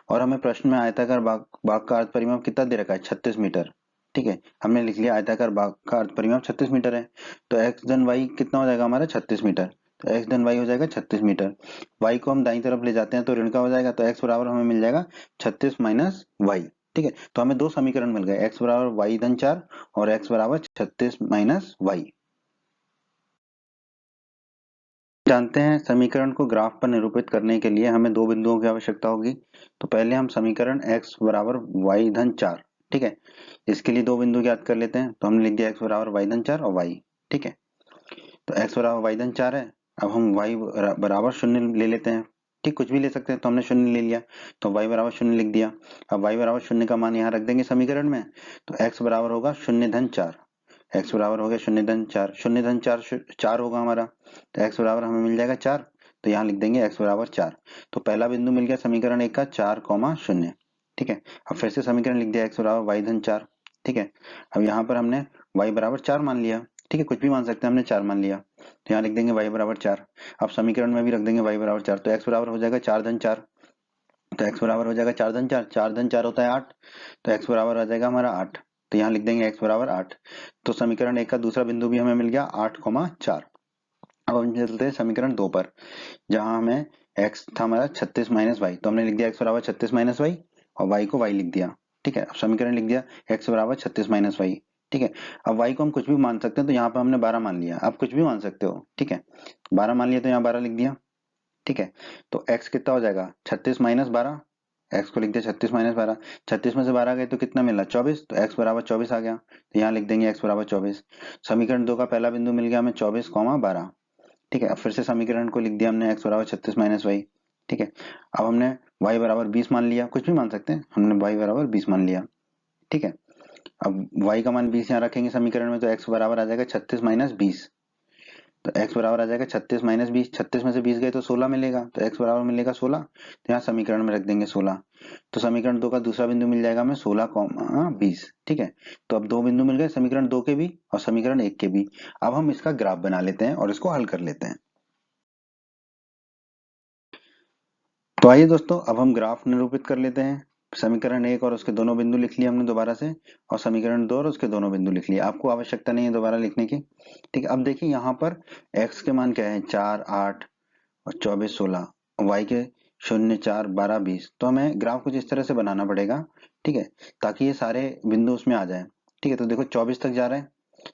और हमें प्रश्न में आयताकार बाग का अर्ध परिमाप कितना दे रखा है, 36 मीटर, ठीक है, हमने लिख लिया आयताकार बाग का अर्ध परिमाप 36 मीटर है, तो x धन y कितना हो जाएगा हमारा 36 मीटर, तो x धन y हो जाएगा 36 मीटर। y को हम दाईं तरफ ले जाते हैं तो ऋण का हो जाएगा, तो x बराबर हमें मिल जाएगा 36 माइनस y, ठीक है। तो हमें दो समीकरण मिल गए, x बराबर y/4 और x बराबर 36 माइनस y। जानते हैं समीकरण को ग्राफ पर निरूपित करने के लिए हमें दो बिंदुओं की आवश्यकता होगी। तो पहले हम समीकरण x बराबर y/4, ठीक है, इसके लिए दो बिंदु ज्ञात कर लेते हैं। तो हमने लिख दिया x बराबर y/4 और y, ठीक है, तो x बराबर y/4 है। अब हम y बराबर 0 ले लेते हैं, ठीक, कुछ भी ले सकते हैं, तो हमने 0 ले लिया, तो y बराबर 0 लिख दिया। अब y बराबर 0 का मान यहाँ रख देंगे समीकरण में, तो x बराबर होगा 0/4, x बराबर हो गया 0/4, 0/4 4 होगा हमारा, तो x बराबर हमें मिल जाएगा 4, तो यहाँ लिख देंगे x बराबर 4। तो पहला बिंदु मिल गया समीकरण 1 का 4,0, ठीक है। अब फिर से समीकरण लिख दिया x बराबर y/4, ठीक है। अब यहाँ पर हमने y बराबर 4 मान लिया, ठीक है, कुछ भी मान सकते हैं, हमने 4 मान लिया, तो यहाँ लिख देंगे y बराबर 4। अब समीकरण में भी रख देंगे y बराबर 4, तो x बराबर हो जाएगा 4/4, तो x बराबर हो जाएगा 4/4, 4/4 होता है 8, तो x बराबर आ जाएगा हमारा 8, तो यहाँ लिख देंगे x बराबर 8। तो समीकरण 1 का दूसरा बिंदु भी हमें मिल गया 8,4। अब हम चलते हैं समीकरण 2 पर, जहां हमें x था हमारा 36 माइनस y, तो हमने लिख दिया x बराबर 36 माइनस y और y को y लिख दिया, ठीक है। अब समीकरण लिख दिया x बराबर 36 माइनस y, ठीक है। अब y को हम कुछ भी मान सकते हैं, तो यहाँ पे हमने 12 मान लिया, आप कुछ भी मान सकते हो, ठीक है, 12 मान लिया तो यहाँ 12 लिख दिया, ठीक है। तो x कितना हो जाएगा 36 माइनस 12, x को लिख दिया 36 माइनस 12, 36 में से 12 गए तो कितना मिला 24, तो x बराबर 24 आ गया, तो यहाँ लिख देंगे x बराबर 24। समीकरण 2 का पहला बिंदु मिल गया हमें 24,12। ठीक है, अब फिर से समीकरण को लिख दिया हमने x बराबर 36 माइनस वाई। ठीक है, अब हमने y बराबर 20 मान लिया, कुछ भी मान सकते हैं, हमने y बराबर 20 मान लिया। ठीक है, अब y का मान 20 यहाँ रखेंगे समीकरण में, तो x बराबर आ जाएगा 36 माइनस 20। तो x बराबर आ जाएगा 36 माइनस 20, 36 में से 20 गए तो 16 मिलेगा, तो x बराबर मिलेगा 16, तो यहाँ समीकरण में रख देंगे 16। तो समीकरण 2 का दूसरा बिंदु मिल जाएगा हमें 16,20। ठीक है, तो अब दो बिंदु मिल गए समीकरण 2 के भी और समीकरण 1 के भी। अब हम इसका ग्राफ बना लेते हैं और इसको हल कर लेते हैं। तो आइए दोस्तों, अब हम ग्राफ निरूपित कर लेते हैं। समीकरण 1 और उसके दोनों बिंदु लिख लिए हमने दोबारा से, और समीकरण 2 और उसके दोनों बिंदु लिख लिए। आपको आवश्यकता नहीं है दोबारा लिखने की। ठीक है, अब देखिए यहाँ पर x के मान क्या है, 4, 8 और 24, 16, y के 0, 4, 12, 20। तो हमें ग्राफ कुछ इस तरह से बनाना पड़ेगा। ठीक है, ताकि ये सारे बिंदु उसमें आ जाए। ठीक है, तो देखो 24 तक जा रहे हैं,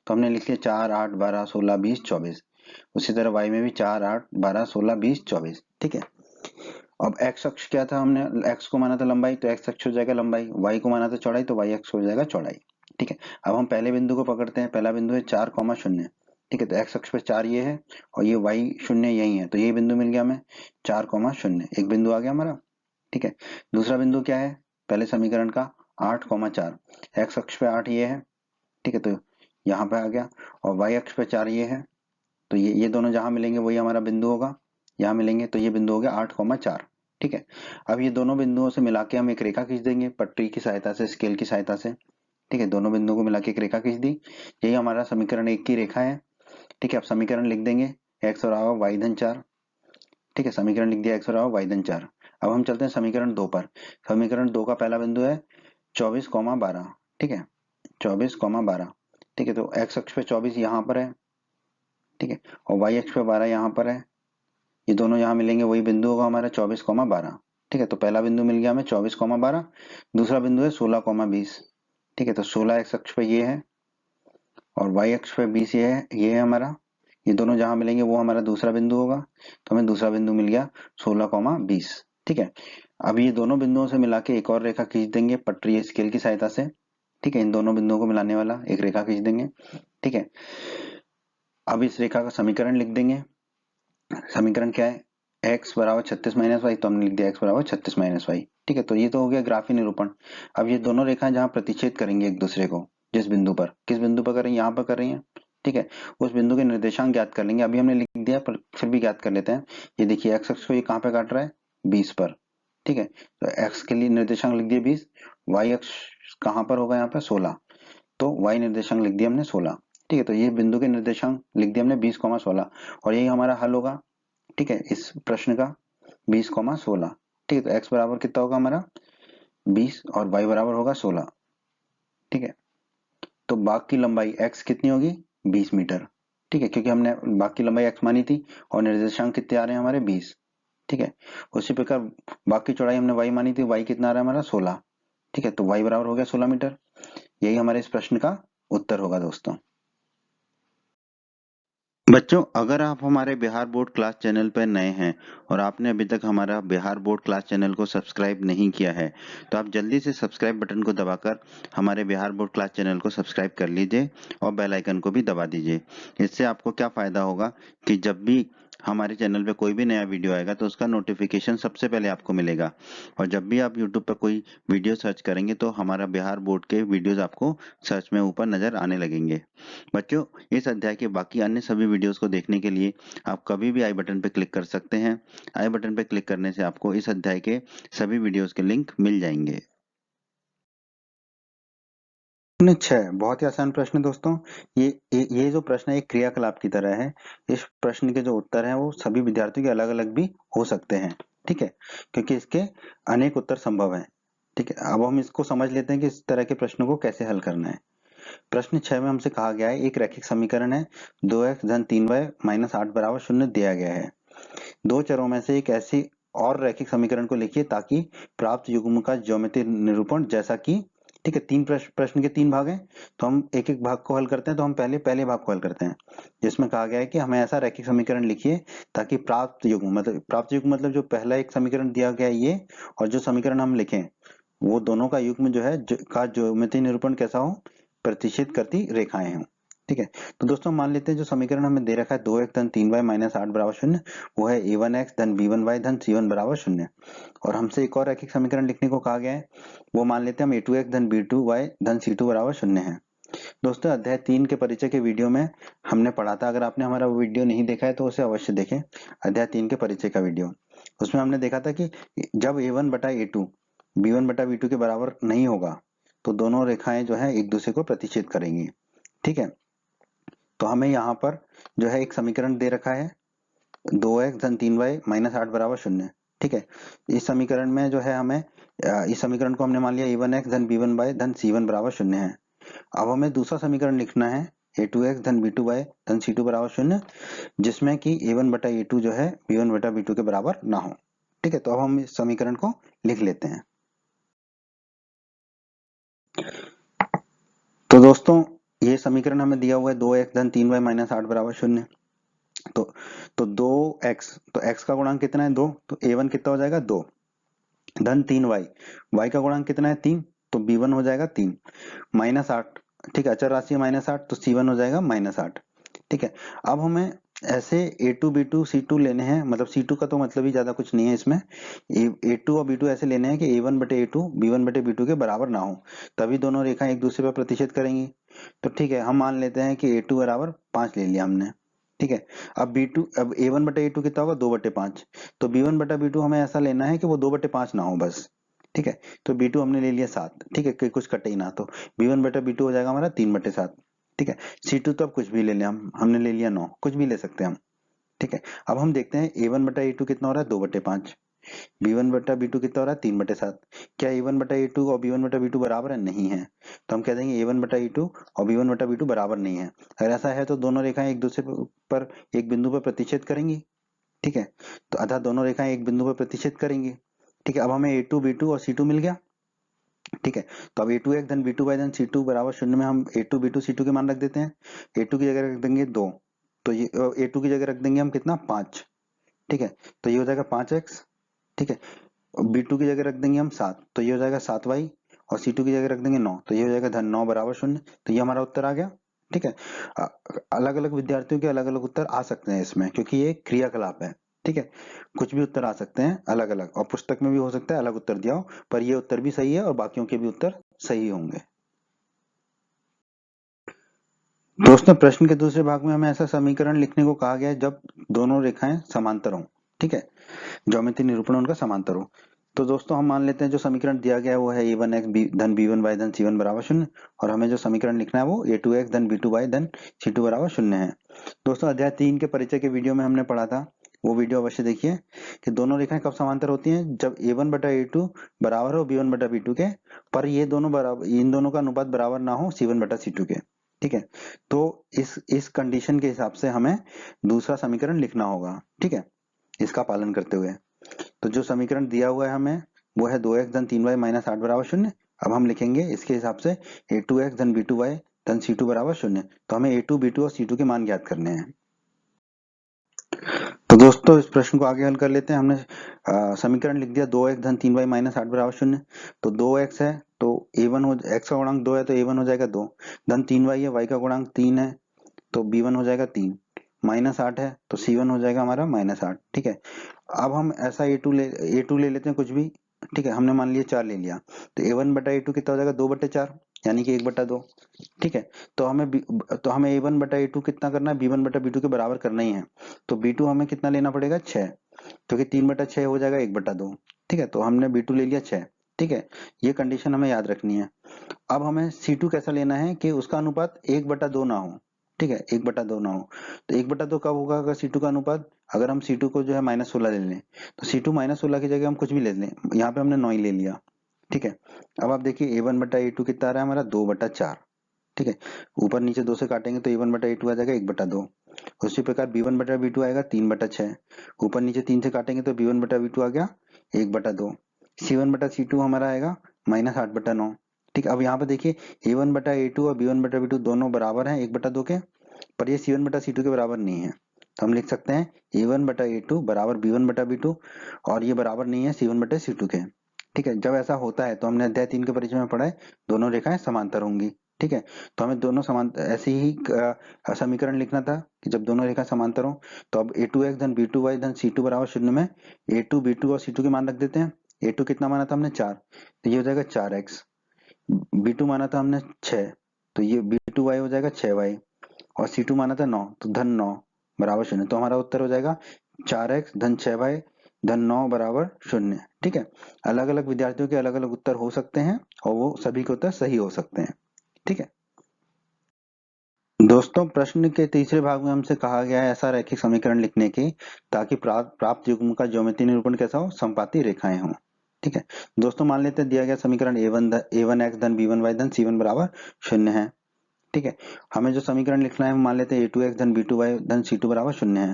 तो हमने लिख लिया 4, 8, 12, 16, 20, 24। उसी तरह y में भी 4, 8, 12, 16, 20, 24। ठीक है, अब x अक्ष क्या था, हमने x को माना था लंबाई, तो x अक्ष हो जाएगा लंबाई, y को माना था चौड़ाई, तो y अक्ष हो जाएगा चौड़ाई। ठीक है, अब हम पहले बिंदु को पकड़ते हैं। पहला बिंदु है 4,0। ठीक है, तो x अक्ष पे 4 ये है और ये y 0 यही है, तो यही बिंदु मिल गया हमें 4,0, एक बिंदु आ गया हमारा। ठीक है, दूसरा बिंदु क्या है पहले समीकरण का, 8,4, x अक्ष पे 8 ये है। ठीक है, तो यहाँ पे आ गया, और y अक्ष पे 4 ये है, तो ये दोनों जहां मिलेंगे वही हमारा बिंदु होगा, यहाँ मिलेंगे, तो ये बिंदु हो गया 8,4। ठीक है, अब ये दोनों बिंदुओं से मिला के हम एक रेखा खींच देंगे पट्टी की सहायता से, स्केल की सहायता से। ठीक है, दोनों बिंदुओं को मिला के एक रेखा खींच दी, यही हमारा समीकरण 1 की रेखा है। ठीक है, अब समीकरण लिख देंगे x बराबर वाई धन 4। ठीक है, समीकरण लिख दिया x बराबर वाई धन 4। अब हम चलते हैं समीकरण 2 पर। समीकरण 2 का पहला बिंदु है 24,12। ठीक है, 24,12। ठीक है, तो x अक्ष पे 24 यहाँ पर है। ठीक है, और y अक्ष पे 12 यहाँ पर है, ये दोनों यहाँ मिलेंगे वही बिंदु होगा हमारा 24,12। ठीक है, तो पहला बिंदु मिल गया हमें 24,12, दूसरा बिंदु है 16,20। ठीक है, तो 16 x अक्ष पे ये है और y अक्ष पे 20 ये है हमारा, ये दोनों जहां मिलेंगे वो हमारा दूसरा बिंदु होगा, तो हमें दूसरा बिंदु मिल गया 16,20। ठीक है, अब ये दोनों बिंदुओं से मिला के एक और रेखा खींच देंगे पटरी स्केल की सहायता से। ठीक है, इन दोनों बिंदुओं को मिलाने वाला एक रेखा खींच देंगे। ठीक है, अब इस रेखा का समीकरण लिख देंगे। समीकरण क्या है, x बराबर 36 माइनस वाई, तो हमने लिख दिया x बराबर 36 माइनस वाई। ठीक है, तो ये तो हो गया ग्राफी निरूपण। अब ये दोनों रेखाएं जहां प्रतिच्छेद करेंगे एक दूसरे को, जिस बिंदु पर, किस बिंदु पर कर रही है, यहाँ पर कर रही है। ठीक है, उस बिंदु के निर्देशांक ज्ञात कर लेंगे। अभी हमने लिख दिया पर फिर भी ज्ञात कर लेते हैं। ये देखिए x अक्ष को ये कहाँ पे काट रहा है, 20 पर। ठीक है, तो x के लिए निर्देशांक लिख दिए 20, y अक्ष कहाँ पर होगा, यहाँ पे 16, तो y निर्देशांक लिख दिया हमने 16। ठीक है, तो ये बिंदु के निर्देशांक लिख दिया हमने 20,16, और यही हमारा हल होगा। ठीक है, इस प्रश्न का 20,16। ठीक है, तो x बराबर कितना होगा हमारा 20 और y बराबर होगा 16। ठीक है, तो बाग की लंबाई x कितनी होगी 20 मीटर। ठीक है, क्योंकि हमने बाग की लंबाई x मानी थी और निर्देशांक कितने आ रहे हैं हमारे 20। ठीक है, उसी प्रकार बाग की चौड़ाई हमने y मानी थी, y कितना आ रहा है हमारा 16। ठीक है, तो y बराबर हो गया 16 मीटर। यही हमारे इस प्रश्न का उत्तर होगा दोस्तों। बच्चों, अगर आप हमारे बिहार बोर्ड क्लास चैनल पर नए हैं और आपने अभी तक हमारा बिहार बोर्ड क्लास चैनल को सब्सक्राइब नहीं किया है, तो आप जल्दी से सब्सक्राइब बटन को दबाकर हमारे बिहार बोर्ड क्लास चैनल को सब्सक्राइब कर लीजिए और बेल आइकन को भी दबा दीजिए। इससे आपको क्या फायदा होगा कि जब भी हमारे चैनल पे कोई भी नया वीडियो आएगा तो उसका नोटिफिकेशन सबसे पहले आपको मिलेगा, और जब भी आप यूट्यूब पर कोई वीडियो सर्च करेंगे तो हमारा बिहार बोर्ड के वीडियोज आपको सर्च में ऊपर नजर आने लगेंगे। बच्चों, इस अध्याय के बाकी अन्य सभी वीडियोस को देखने के लिए आप कभी भी आई बटन पर क्लिक कर सकते हैं। आई बटन पर क्लिक करने से आपको इस अध्याय के सभी वीडियोस के लिंक मिल जाएंगे। 6 बहुत ही आसान प्रश्न दोस्तों। ये जो प्रश्न है एक क्रियाकलाप की तरह है। इस प्रश्न के जो उत्तर हैं वो सभी विद्यार्थियों के अलग अलग भी हो सकते हैं। ठीक है, क्योंकि इसके अनेक उत्तर संभव हैं। ठीक है, अब हम इसको समझ लेते हैं कि इस तरह के प्रश्नों को कैसे हल करना है। प्रश्न 6 में हमसे कहा गया है एक रैखिक समीकरण है 2x धन 3y माइनस 8 बराबर 0 दिया गया है। दो चरों में से एक ऐसी और रैखिक समीकरण को लिखिए ताकि प्राप्त युग्म का ज्यामितीय निरूपण जैसा कि ठीक है, तीन प्रश्न के तीन भाग हैं, तो हम एक एक भाग को हल करते हैं। तो हम पहले भाग को हल करते हैं, जिसमें कहा गया है कि हमें ऐसा रैखिक समीकरण लिखिए ताकि प्राप्त युग्म मतलब जो पहला एक समीकरण दिया गया है ये, और जो समीकरण हम लिखें वो दोनों का युग्म जो है का ज्यामितीय निरूपण कैसा हो, प्रतिच्छेद करती रेखाएं हों। ठीक है, तो दोस्तों मान लेते हैं जो समीकरण हमें दे रखा है 2x धन 3y माइनस 8 बराबर 0, वो है a1x धन b1y धन c1 बराबर 0। और हमसे एक और रैखिक समीकरण लिखने को कहा गया है, वो मान लेते हैं हम a2x धन b2y धन c2 बराबर 0 है। दोस्तों अध्याय 3 के परिचय के वीडियो में हमने पढ़ा था, अगर आपने हमारा वो वीडियो नहीं देखा है तो उसे अवश्य देखें, अध्याय 3 के परिचय का वीडियो। उसमें हमने देखा था कि जब a1 बटा a2 b1 बटा b2 के बराबर नहीं होगा तो दोनों रेखाएं जो है एक दूसरे को प्रतिच्छेद करेंगी। ठीक है, तो हमें यहाँ पर जो है एक समीकरण दे रखा है 2x धन 3y माइनस 8 बराबर 0। ठीक है, इस समीकरण में जो है हमें इस समीकरण को हमने मान लिया a1x धन b1y धन c1 बराबर 0 है। अब हमें दूसरा समीकरण लिखना है a2x धन b2y धन c2 बराबर 0, जिसमें कि a1 बटा a2 जो है b1 बटा b2 के बराबर ना हो। ठीक है, तो अब हम इस समीकरण को लिख लेते हैं। तो दोस्तों ये समीकरण हमें दिया हुआ है 2x धन 3y माइनस 8 बराबर 0। तो 2x, तो x का गुणांक कितना है 2, तो a1 कितना हो जाएगा 2 धन 3y, y का गुणांक कितना है 3, तो b1 हो जाएगा 3 माइनस 8। ठीक है, अचर राशि है माइनस 8, तो c1 हो जाएगा माइनस 8। ठीक है, अब हमें ऐसे a2 b2 c2 लेने हैं, मतलब c2 का तो मतलब ही ज्यादा कुछ नहीं है इसमें, a2 और b2 ऐसे लेने हैं कि a1 बटे a2 b1 बटे b2 के बराबर ना हो, तभी दोनों रेखाएं एक दूसरे पर प्रतिच्छेद करेंगी। तो ठीक है, हम मान लेते हैं कि a2 बराबर 5 ले लिया हमने। ठीक है, अब a1 बटे a2 कितना होगा 2 बटे 5, तो b1 बटा b2 हमें ऐसा लेना है कि वो 2 बटे 5 ना हो बस। ठीक है, तो b2 हमने ले लिया 7। ठीक है, कि कुछ कटे ही ना, तो b1 बटा b2 हो जाएगा हमारा 3 बटे 7। ठीक है, c2 तो अब कुछ भी ले लें, हमने ले लिया 9, कुछ भी ले सकते हैं हम। ठीक है, अब हम देखते हैं a1 बटा a2 कितना हो रहा है 2 बटे 5, b1 बटा b2 कितना हो रहा है 3 बटे 7। क्या a1 बटा a2 और b1 बटा b2 बराबर है? नहीं है, तो हम कह देंगे a1 बटा a2 और b1 बटा b2 बराबर नहीं है। अगर ऐसा है तो दोनों रेखाएं एक दूसरे पर एक बिंदु पर प्रतिच्छेद करेंगी। ठीक है, तो अतः दोनों रेखाएं एक बिंदु पर प्रतिच्छेद करेंगी। ठीक है, अब हमें a2 b2 और c2 मिल गया। ठीक है, तो अब a2x धन b2y धन c2 बराबर 0 में हम a2 b2 c2 के मान रख देते हैं। a2 की जगह रख देंगे 2, तो ये a2 की जगह रख देंगे हम कितना 5। ठीक है, तो ये हो जाएगा 5x। ठीक है, b2 की जगह रख देंगे हम 7, तो ये हो जाएगा 7y, और c2 की जगह रख देंगे 9, तो ये हो जाएगा धन 9 बराबर 0। तो ये हमारा उत्तर आ गया। ठीक है, अलग अलग विद्यार्थियों के अलग अलग उत्तर आ सकते हैं इसमें, क्योंकि ये क्रियाकलाप है। ठीक है, कुछ भी उत्तर आ सकते हैं अलग अलग, और पुस्तक में भी हो सकता है अलग उत्तर दिया हो, पर ये उत्तर भी सही है और बाकियों के भी उत्तर सही होंगे। दोस्तों प्रश्न के दूसरे भाग में हमें ऐसा समीकरण लिखने को कहा गया है जब दोनों रेखाएं समांतर हों। ठीक है, ज्यामितीय निरूपण उनका समांतर हो। तो दोस्तों हम मान लेते हैं जो समीकरण दिया गया है वो है a1x धन b1y धन c1 बराबर 0, और हमें जो समीकरण लिखना है वो a2x धन b2y धन c2 बराबर 0 है। दोस्तों अध्याय 3 के परिचय के वीडियो में हमने पढ़ा था, वो वीडियो अवश्य देखिए, कि दोनों रेखाएं कब समांतर होती हैं, जब a1 बटा a2 बराबर हो b1 बटा b2 के, पर ये दोनों बराबर, इन दोनों का अनुपात बराबर ना हो c1 बटा c2 के। ठीक है, तो इस कंडीशन के हिसाब से हमें दूसरा समीकरण लिखना होगा। ठीक है, इसका पालन करते हुए, तो जो समीकरण दिया हुआ है हमें वो है 2x धन 3y माइनस 8 बराबर 0। अब हम लिखेंगे इसके हिसाब से a2x धन b2y धन c2 बराबर 0। तो हमें a2 b2 और c2 के मान ज्ञात करने हैं। तो दोस्तों इस प्रश्न को आगे हल कर लेते हैं। हमने समीकरण लिख दिया 2x धन 3y माइनस 8 बराबर 0। तो 2x है तो a1 हो, x का गुणांक 2 है तो a1 हो जाएगा 2, धन 3y है, y का गुणांक 3 है तो b1 हो जाएगा 3, माइनस 8 है तो c1 हो जाएगा हमारा माइनस 8। ठीक है, अब हम ऐसा a2 ले लेते हैं कुछ भी। ठीक है, हमने मान लिया 4 ले लिया, तो a1 बटा a2 कितना हो जाएगा 2 बटे 4, यानी कि 1 बटा 2। ठीक है, तो हमें a1 बटा a2 कितना करना है, b1 बटा b2 के बराबर करना ही है। तो b2 हमें कितना लेना पड़ेगा 6, क्योंकि 3 बटा 6 हो जाएगा 1 बटा 2। ठीक है, तो हमने b2 ले लिया 6। ठीक है, ये कंडीशन हमें याद रखनी है। अब हमें C2 कैसा लेना है कि उसका अनुपात 1 बटा 2 ना हो। ठीक है, 1 बटा 2 ना हो, तो 1 बटा 2 कब होगा अगर C2 का अनुपात, अगर हम C2 को जो है माइनस 16 ले लें, तो C2 माइनस 16 की जगह हम कुछ भी ले लें, यहाँ पे हमने 9 ही ले लिया। ठीक है, अब आप देखिए a1 बटा a2 कितना आ रहा है हमारा 2 बटा 4। ठीक है, ऊपर नीचे 2 से काटेंगे तो a1 बटा a2 आ जाएगा 1 बटा 2। उसी प्रकार b1 बटा b2 आएगा 3 बटा 6, ऊपर नीचे 3 से काटेंगे तो b1 बटा b2 आ गया 1 बटा 2। c1 बटा c2 हमारा आएगा माइनस 8 बटा 9। ठीक है, अब यहाँ पे देखिए a1 बटा a2 और b1 बटा b2 दोनों बराबर हैं 1/2 के, पर ये c1 बटा c2 के बराबर नहीं है। तो हम लिख सकते हैं a1 बटा a2 बराबर b1 बटा b2, और ये बराबर नहीं है c1 बटे c2 के। ठीक है, जब ऐसा होता है तो हमने अध्याय 3 के परिचय में पढ़ा है दोनों रेखाएं समांतर होंगी। ठीक है, तो हमें दोनों समांतर ऐसे ही समीकरण लिखना था कि जब दोनों रेखा समांतर हो। तो अब a2x धन b2y धन c2 बराबर 0 में a2 b2 और c2 के मान रख देते हैं। a2 कितना माना था हमने 4, तो ये हो जाएगा 4x। b2 माना था हमने 6, तो ये b2y हो जाएगा 6y, और c2 माना था 9, तो धन 9 बराबर 0। तो हमारा उत्तर हो जाएगा 4x धन 6y धन 9 बराबर 0। ठीक है, अलग अलग विद्यार्थियों के अलग अलग उत्तर हो सकते हैं और वो सभी के उत्तर सही हो सकते हैं। ठीक है दोस्तों, प्रश्न के तीसरे भाग में हमसे कहा गया है ऐसा रैखिक समीकरण लिखने की ताकि प्राप्त युग्म का ज्योमेट्री निरूपण कैसा हो, समपाती रेखाएं हो। ठीक है दोस्तों, मान लेते हैं दिया गया समीकरण a1x धन b1y धन c1 बराबर 0 है। ठीक है, हमें जो समीकरण लिखना है मान लेते हैं a2x धन b2y धन c2 बराबर 0 है।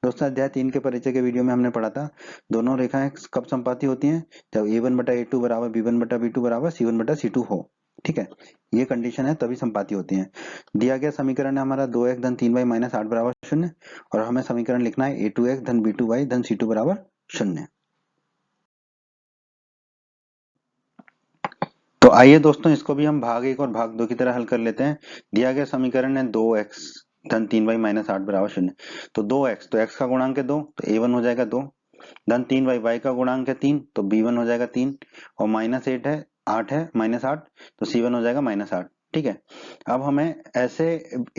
दोस्तों, अध्याय 3 के परिचय के वीडियो में हमने पढ़ा था दोनों रेखाएं कब समपाती होती हैं, जब a1 बटा a2 बराबर b1 बटा b2 बराबर c1 बटा c2 हो। ठीक है, ये कंडीशन है तभी समपाती होती है। दिया गया समीकरण है हमारा 2x धन 3y माइनस 8 बराबर 0, और हमें समीकरण लिखना है a2x धन b2y धन c2 बराबर 0। तो आइए दोस्तों, इसको भी हम भाग 1 और भाग 2 की तरह हल कर लेते हैं। दिया गया समीकरण है 2x धन 3y माइनस 8 बराबर 0। तो 2x, तो x का गुणांक है 2, तो a1 हो जाएगा 2, धन 3y, y का गुणांक है 3, तो b1 हो जाएगा 3, और माइनस 8 है माइनस 8, तो c1 हो जाएगा माइनस 8। ठीक है, अब हमें ऐसे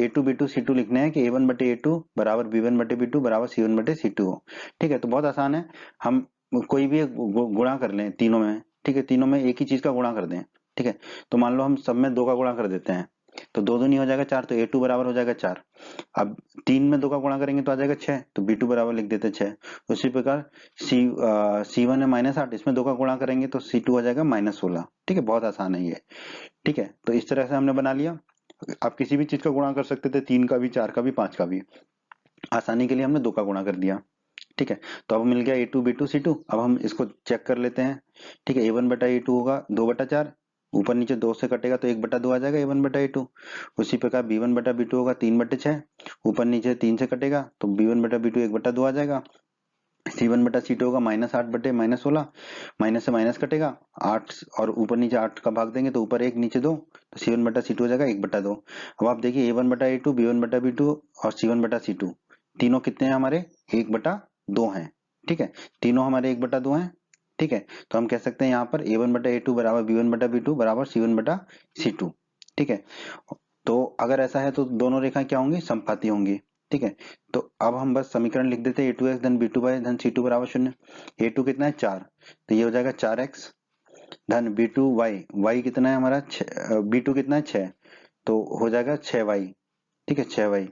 a2 b2 c2 लिखने हैं कि a1 बटे a2 बराबर b1 बटे b2 बराबर c1 बटे c2 हो। ठीक है, तो बहुत आसान है, हम कोई भी एक गुणा कर लें तीनों में। ठीक है, तीनों में एक ही चीज का गुणा कर दें। ठीक है, तो मान लो हम सब में 2 का गुणा कर देते हैं, तो 2 दूनी हो जाएगा 4, तो a2 बराबर हो जाएगा 4। अब 3 में 2 का गुणा करेंगे तो आ जाएगा 6, तो b2 बराबर लिख देते हैं 6। उसी प्रकार c1 है माइनस 8, इसमें 2 का गुणा करेंगे तो c2 हो जाएगा माइनस 16। ठीक है, बहुत आसान है ये। ठीक है, तो इस तरह से हमने बना लिया। आप किसी भी चीज का गुणा कर सकते थे, 3 का भी, 4 का भी, 5 का भी। आसानी के लिए हमने 2 का गुणा कर दिया। ठीक है, तो अब मिल गया a2 b2 c2। अब हम इसको चेक कर लेते हैं। ठीक है, a1 बटा a2 होगा 2/4, ऊपर नीचे 2 से कटेगा तो 1/2 आ जाएगा a1 बटा a2। उसी प्रकार b1 बटा b2 होगा 3/6, ऊपर नीचे 3 से कटेगा तो b1 बटा b2 1/2 आ जाएगा। c1 बटा c2 होगा -8 बटे -16, माइनस से माइनस कटेगा 8, और ऊपर नीचे 8 का भाग देंगे तो ऊपर 1 नीचे 2, तो c1 बटा c2 हो जाएगा 1/2। अब आप देखिए a1 बटा a2, b1 बटा b2 और c1 बटा c2 तीनों कितने हैं हमारे, 1/2 हैं। ठीक है, तीनों हमारे 1/2 हैं। ठीक है, तो हम कह सकते हैं यहाँ पर a1 बटा a2 बराबर b1 बटा b2 बराबर c1 बटा c2। ठीक है, तो अगर ऐसा है तो दोनों रेखाएं क्या होंगी, समपाती होंगी। ठीक है, तो अब हम बस समीकरण लिख देते हैं a2x धन b2y धन c2 बराबर 0। a2 कितना है 4, तो ये हो जाएगा 4x धन b2y, y कितना है हमारा b2 कितना है 6, तो हो जाएगा 6y। ठीक है, 6y,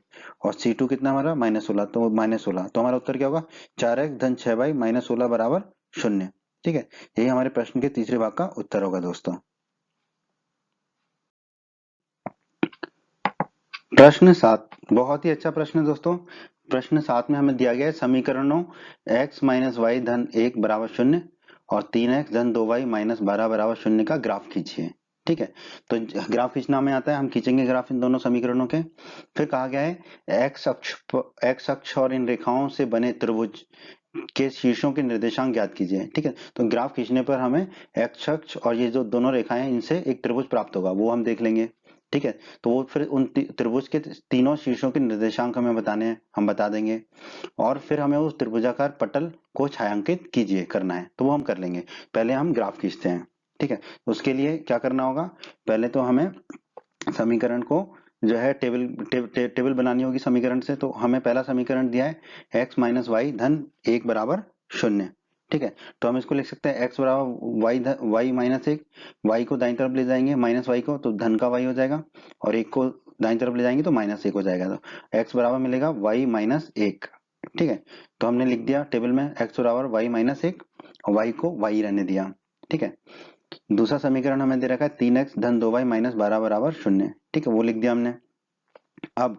और c2 कितना हमारा -16, तो -16, तो हमारा उत्तर क्या होगा 4x धन 6y -16 बराबर 0। ठीक है, यही हमारे प्रश्न के तीसरे भाग का उत्तर होगा दोस्तों। प्रश्न 7 बहुत ही अच्छा प्रश्न है दोस्तों। प्रश्न 7 में हमें दिया गया है समीकरणों x माइनस वाई धन 1 बराबर 0 और 3x धन 2y माइनस 12 बराबर 0 का ग्राफ खींचिए। ठीक है, तो ग्राफ खींचना हमें आता है, हम खींचेंगे ग्राफ इन दोनों समीकरणों के। फिर कहा गया है x अक्ष और इन रेखाओं से बने त्रिभुज के शीर्षों के निर्देशांक ज्ञात कीजिए। ठीक है, तो ग्राफ खींचने पर हमें x अक्ष और ये जो दोनों रेखाएं हैं इनसे एक त्रिभुज प्राप्त होगा, वो हम देख लेंगे। ठीक है, तो वो फिर उन त्रिभुज के तीनों शीर्षों के निर्देशांक हमें बताने हैं, हम बता देंगे। और फिर हमें उस त्रिभुजाकार पटल को छायांकित कीजिए करना है, तो वो हम कर लेंगे। पहले हम ग्राफ खींचते हैं। ठीक है, उसके लिए क्या करना होगा, पहले तो हमें समीकरण को जो है टेबल बनानी होगी समीकरण से। तो हमें पहला समीकरण दिया है x माइनस वाई धन 1 बराबर 0। ठीक है, तो हम इसको लिख सकते हैं x बराबर वाई माइनस 1, वाई को दाईं तरफ ले जाएंगे माइनस वाई को, तो धन का वाई हो जाएगा, और 1 को दाईं तरफ ले जाएंगे तो -1 हो जाएगा, तो x बराबर मिलेगा वाई माइनस 1। ठीक है, तो हमने लिख दिया टेबल में x बराबर वाई माइनस 1 और वाई को वाई रहने दिया। ठीक है, दूसरा समीकरण हमें दे रखा है 3x धन 2y माइनस 12 बराबर 0। ठीक है, वो लिख दिया हमने। अब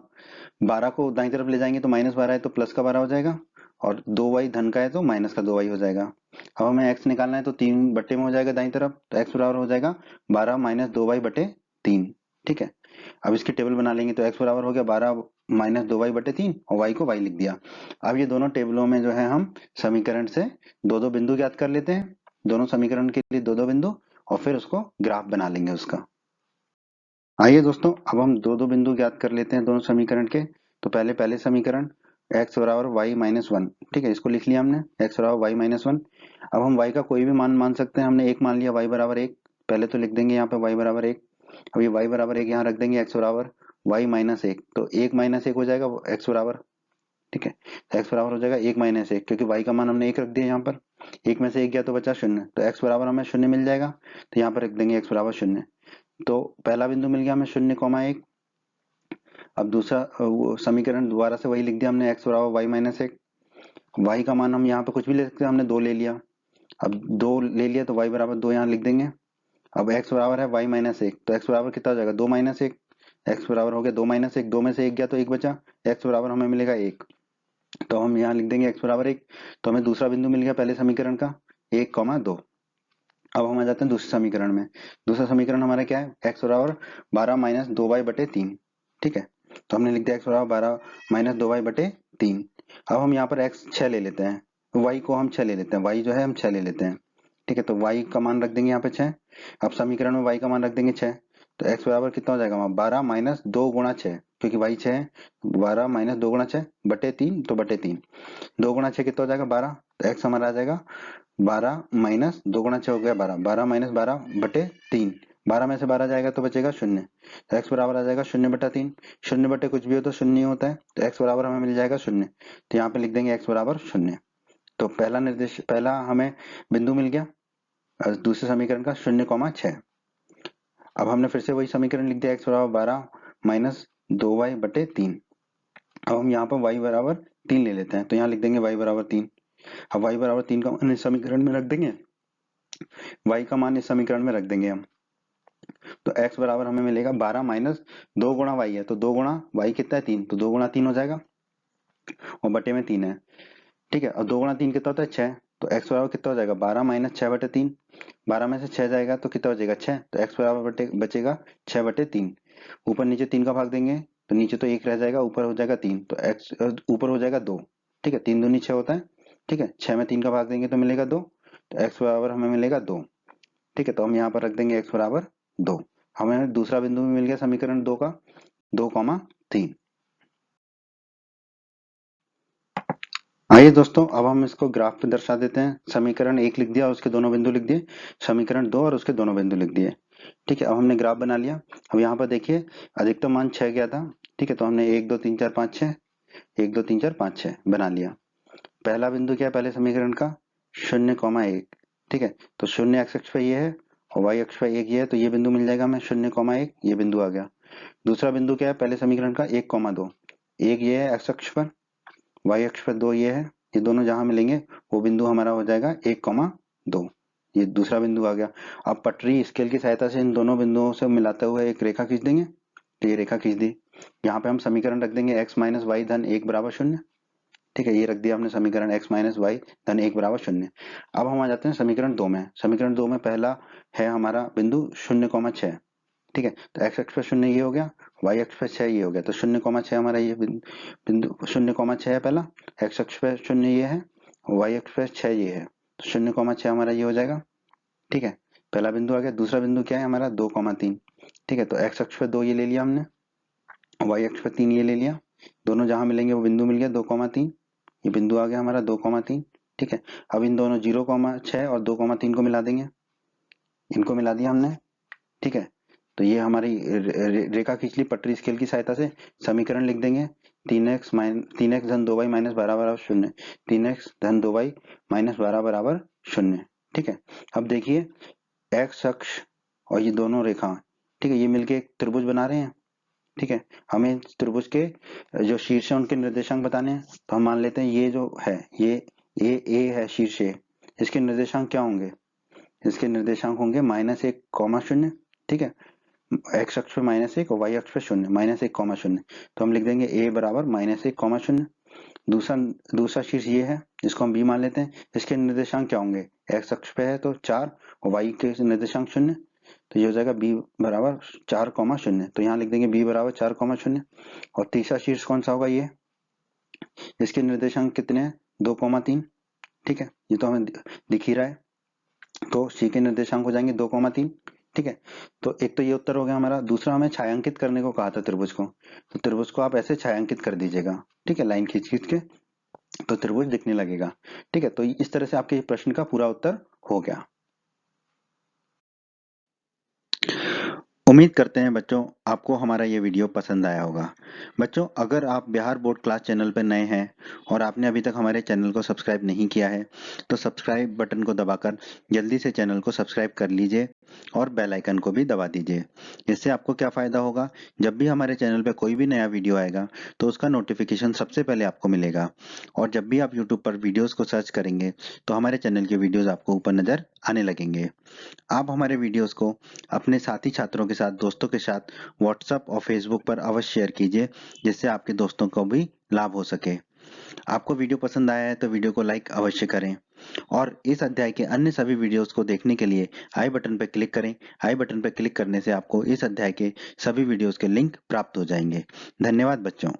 12 को दाईं तरफ ले जाएंगे तो -12 है तो प्लस का 12 हो जाएगा, और 2y धन का है तो माइनस का 2y हो जाएगा। अब हमें x निकालना है तो 3 बट्टे में हो जाएगा दाईं तरफ, तो x बराबर हो जाएगा 12 माइनस 2y बटे 3। ठीक है, अब इसकी टेबल बना लेंगे तो x बराबर हो गया 12 माइनस 2y बटे 3 और y को y लिख दिया। अब ये दोनों टेबलों में जो है हम समीकरण से दो दो बिंदु ज्ञात कर लेते हैं, दोनों समीकरण के लिए दो दो बिंदु, और फिर उसको ग्राफ बना लेंगे उसका। आइए दोस्तों, अब हम दो दो बिंदु ज्ञात कर लेते हैं दोनों समीकरण के। तो पहले समीकरण x बराबर वाई माइनस वन, ठीक है, इसको लिख लिया हमने, x बराबर वाई माइनस वन। अब हम y का कोई भी मान मान सकते हैं, हमने एक मान लिया y बराबर एक, पहले तो लिख देंगे यहाँ पे y बराबर एक। अब ये y बराबर एक यहाँ रख देंगे, x बराबर y माइनस एक, तो एक माइनस एक हो जाएगा x बराबर, ठीक है, x बराबर हो जाएगा एक माइनस एक, क्योंकि y का मान हमने एक रख दिया यहाँ पर, एक में से एक गया तो बचा शून्य, तो x बराबर हमें शून्य मिल जाएगा, तो यहाँ पर रख देंगे x बराबर शून्य। तो पहला बिंदु मिल गया हमें 0,1। अब दूसरा वो समीकरण दोबारा से वही लिख दिया हमने, x बराबर वाई माइनस एक। y का मान हम यहाँ पे कुछ भी ले सकते हैं, हमने दो ले लिया, अब दो ले लिया तो y बराबर दो यहाँ लिख देंगे। अब x बराबर है वाई माइनस एक, तो x बराबर कितना हो जाएगा, दो माइनस एक, x बराबर हो गया दो माइनस एक, दो में से एक गया तो एक बचा, x बराबर हमें मिलेगा एक, तो हम यहाँ लिख देंगे x बराबर एक। तो हमें दूसरा बिंदु मिल गया पहले समीकरण का, 1,2। अब हम आ जाते हैं दूसरे समीकरण में। दूसरा समीकरण हमारा क्या है, x बराबर 12 माइनस 2y बटे 3, ठीक है, तो हमने लिख दिया x बराबर 12 माइनस 2y बटे 3। अब हम यहाँ पर x 6 ले लेते हैं, y को हम 6 ले लेते हैं, y जो है हम 6 ले लेते हैं, ठीक है, तो y का मान रख देंगे यहाँ पे 6। अब समीकरण में y का मान रख देंगे 6, तो x बराबर कितना हो जाएगा वहाँ 12 माइनस 2 गुणा 6, क्योंकि y 6 है, 12 माइनस 2 गुणा 6 बटे 3, तो बटे 3, 2 गुणा 6 कितना हो जाएगा 12, तो x हमारा आ जाएगा 12 माइनस 2 गुणा 6 हो गया 12, 12 माइनस 12 बटे 3, 12 में से 12 जाएगा तो बचेगा शून्य, तो x बराबर आ जाएगा शून्य बटा 3। शून्य बटे कुछ भी हो तो शून्य होता है, तो x बराबर हमें मिल जाएगा शून्य, तो यहाँ पे लिख देंगे x बराबर शून्य। तो पहला हमें बिंदु मिल गया दूसरे समीकरण का 0,6। अब हमने फिर से वही समीकरण लिख दिया, x बराबर 12 माइनस 2y बटे 3। अब हम यहाँ पर y बराबर 3 ले लेते हैं, तो यहाँ लिख देंगे y बराबर 3। अब y बराबर 3 का मान इस समीकरण में रख देंगे, y का मान इस समीकरण में रख देंगे हम, तो x बराबर हमें मिलेगा 12 माइनस 2 गुणा y है, तो 2 गुणा y कितना है 3, तो 2 गुणा 3 हो जाएगा, और बटे में 3 है, ठीक है, और 2 गुणा 3 कितना होता है 6, तो x बराबर कितना हो जाएगा 12 माइनस 6 बटे 3, 12 में से 6 जाएगा तो कितना बचेगा 6, तो x बराबर बचेगा 6 बटे 3। ऊपर नीचे 3 का भाग देंगे तो नीचे तो 1 रह जाएगा, ऊपर हो जाएगा 3, तो x ऊपर हो जाएगा 2, ठीक है, 3 दूनी 6 होता है, ठीक है, 6 में 3 का भाग देंगे तो मिलेगा 2, तो x बराबर हमें मिलेगा 2, ठीक है, तो हम यहाँ पर रख देंगे x बराबर 2। हमें दूसरा बिंदु भी मिल गया समीकरण 2 का, 2,3। आइए दोस्तों, अब हम इसको ग्राफ पे दर्शा देते हैं। समीकरण एक लिख दिया और उसके दोनों बिंदु लिख दिए, समीकरण दो और उसके दोनों बिंदु लिख दिए, ठीक है। अब हमने ग्राफ बना लिया। अब यहाँ पर देखिए अधिकतम मान 6 गया था, ठीक है, तो हमने 1 2 3 4 5 6, 1 2 3 4 5 6 बना लिया। पहला बिंदु क्या है पहले समीकरण का 0,1, ठीक है, तो 0 x अक्ष पे ये है और y अक्ष पे एक ये है, तो ये बिंदु मिल जाएगा हमें 0,1, ये बिंदु आ गया। दूसरा बिंदु क्या है पहले समीकरण का 1,2, एक ये है x अक्ष पर, y अक्ष पर 2 ये है, ये दोनों जहां मिलेंगे वो बिंदु हमारा हो जाएगा 1,2, ये दूसरा बिंदु आ गया। अब पटरी स्केल की सहायता से इन दोनों बिंदुओं से मिलाते हुए एक रेखा खींच देंगे, तो ये रेखा खींच दी। यहाँ पे हम समीकरण रख देंगे x माइनस वाई धन 1 बराबर 0, ठीक है, ये रख दिया हमने समीकरण x माइनस वाई धन 1 बराबर 0। अब हम आ जाते हैं समीकरण 2 में। समीकरण 2 में पहला है हमारा बिंदु 0,6, ठीक है, तो x अक्ष पर 0 ये हो गया, y अक्ष पर 6 ये हो गया, तो 0,6 हमारा ये बिंदु 0,6 है पहला, x अक्ष पर 0 ये है, y अक्ष पर 6 ये है, तो 0,6 हमारा ये हो जाएगा, ठीक है, पहला बिंदु आ गया। दूसरा बिंदु क्या है हमारा 2,3, ठीक है, तो x अक्ष पर 2 ये ले लिया हमने, y अक्ष पर 3 ये ले लिया, दोनों जहां मिलेंगे वो बिंदु मिल गया 2,3, ये बिंदु आ गया हमारा 2,3, ठीक है। अब इन दोनों 0,6 और 2,3 को मिला देंगे, इनको मिला दिया हमने, ठीक है, तो ये हमारी रेखा खींच ली पटरी स्केल की सहायता से। समीकरण लिख देंगे 3x धन 2y माइनस 12 बराबर 0, 3x धन 2y माइनस 12 बराबर 0, ठीक है। अब देखिए x अक्ष और ये दोनों रेखा, ठीक है, ये मिलके एक त्रिभुज बना रहे हैं, ठीक है, हमें त्रिभुज के जो शीर्ष है उनके निर्देशांक बताने हैं, तो हम मान लेते हैं ये जो है ये ए है शीर्ष ए, इसके निर्देशांक क्या होंगे, इसके निर्देशांक होंगे -1,0, ठीक है, x अक्ष पे -1 और y अक्ष पे 0, -1,0, तो हम लिख देंगे a बराबर -1,0। दूसरा शीर्ष ये है, जिसको हम बी मान लेते हैं। इसके निर्देशांक क्या होंगे, एक्स अक्ष पे है तो 4 और वाई के निर्देशांक 0, तो ये हो जाएगा b बराबर 4,0। तो यहाँ लिख देंगे b बराबर 4,0। और तीसरा शीर्ष कौन सा होगा, ये इसके निर्देशांक कितने हैं, 2,3। ठीक है, ये तो हमें दिख ही रहा है, तो सी के निर्देशांक हो जाएंगे 2,3। ठीक है, तो एक तो ये उत्तर हो गया हमारा। दूसरा हमें छायांकित करने को कहा था त्रिभुज को, तो त्रिभुज को आप ऐसे छायांकित कर दीजिएगा। ठीक है, लाइन खींच खींच के, तो त्रिभुज दिखने लगेगा। ठीक है, तो इस तरह से आपके प्रश्न का पूरा उत्तर हो गया। उम्मीद करते हैं बच्चों आपको हमारा ये वीडियो पसंद आया होगा। बच्चों, अगर आप बिहार बोर्ड क्लास चैनल पर नए हैं और आपने अभी तक हमारे चैनल को सब्सक्राइब नहीं किया है, तो सब्सक्राइब बटन को दबाकर जल्दी से चैनल को सब्सक्राइब कर लीजिए और बेल आइकन को भी दबा दीजिए। इससे आपको क्या फ़ायदा होगा, जब भी हमारे चैनल पर कोई भी नया वीडियो आएगा तो उसका नोटिफिकेशन सबसे पहले आपको मिलेगा। और जब भी आप यूट्यूब पर वीडियोज़ को सर्च करेंगे तो हमारे चैनल के वीडियोज़ आपको ऊपर नज़र आने लगेंगे। आप हमारे वीडियोस को अपने साथी छात्रों के साथ, दोस्तों के साथ व्हाट्सएप और फेसबुक पर अवश्य शेयर कीजिए, जिससे आपके दोस्तों को भी लाभ हो सके। आपको वीडियो पसंद आया है तो वीडियो को लाइक अवश्य करें और इस अध्याय के अन्य सभी वीडियोस को देखने के लिए आई बटन पर क्लिक करें। आई बटन पर क्लिक करने से आपको इस अध्याय के सभी वीडियोस के लिंक प्राप्त हो जाएंगे। धन्यवाद बच्चों।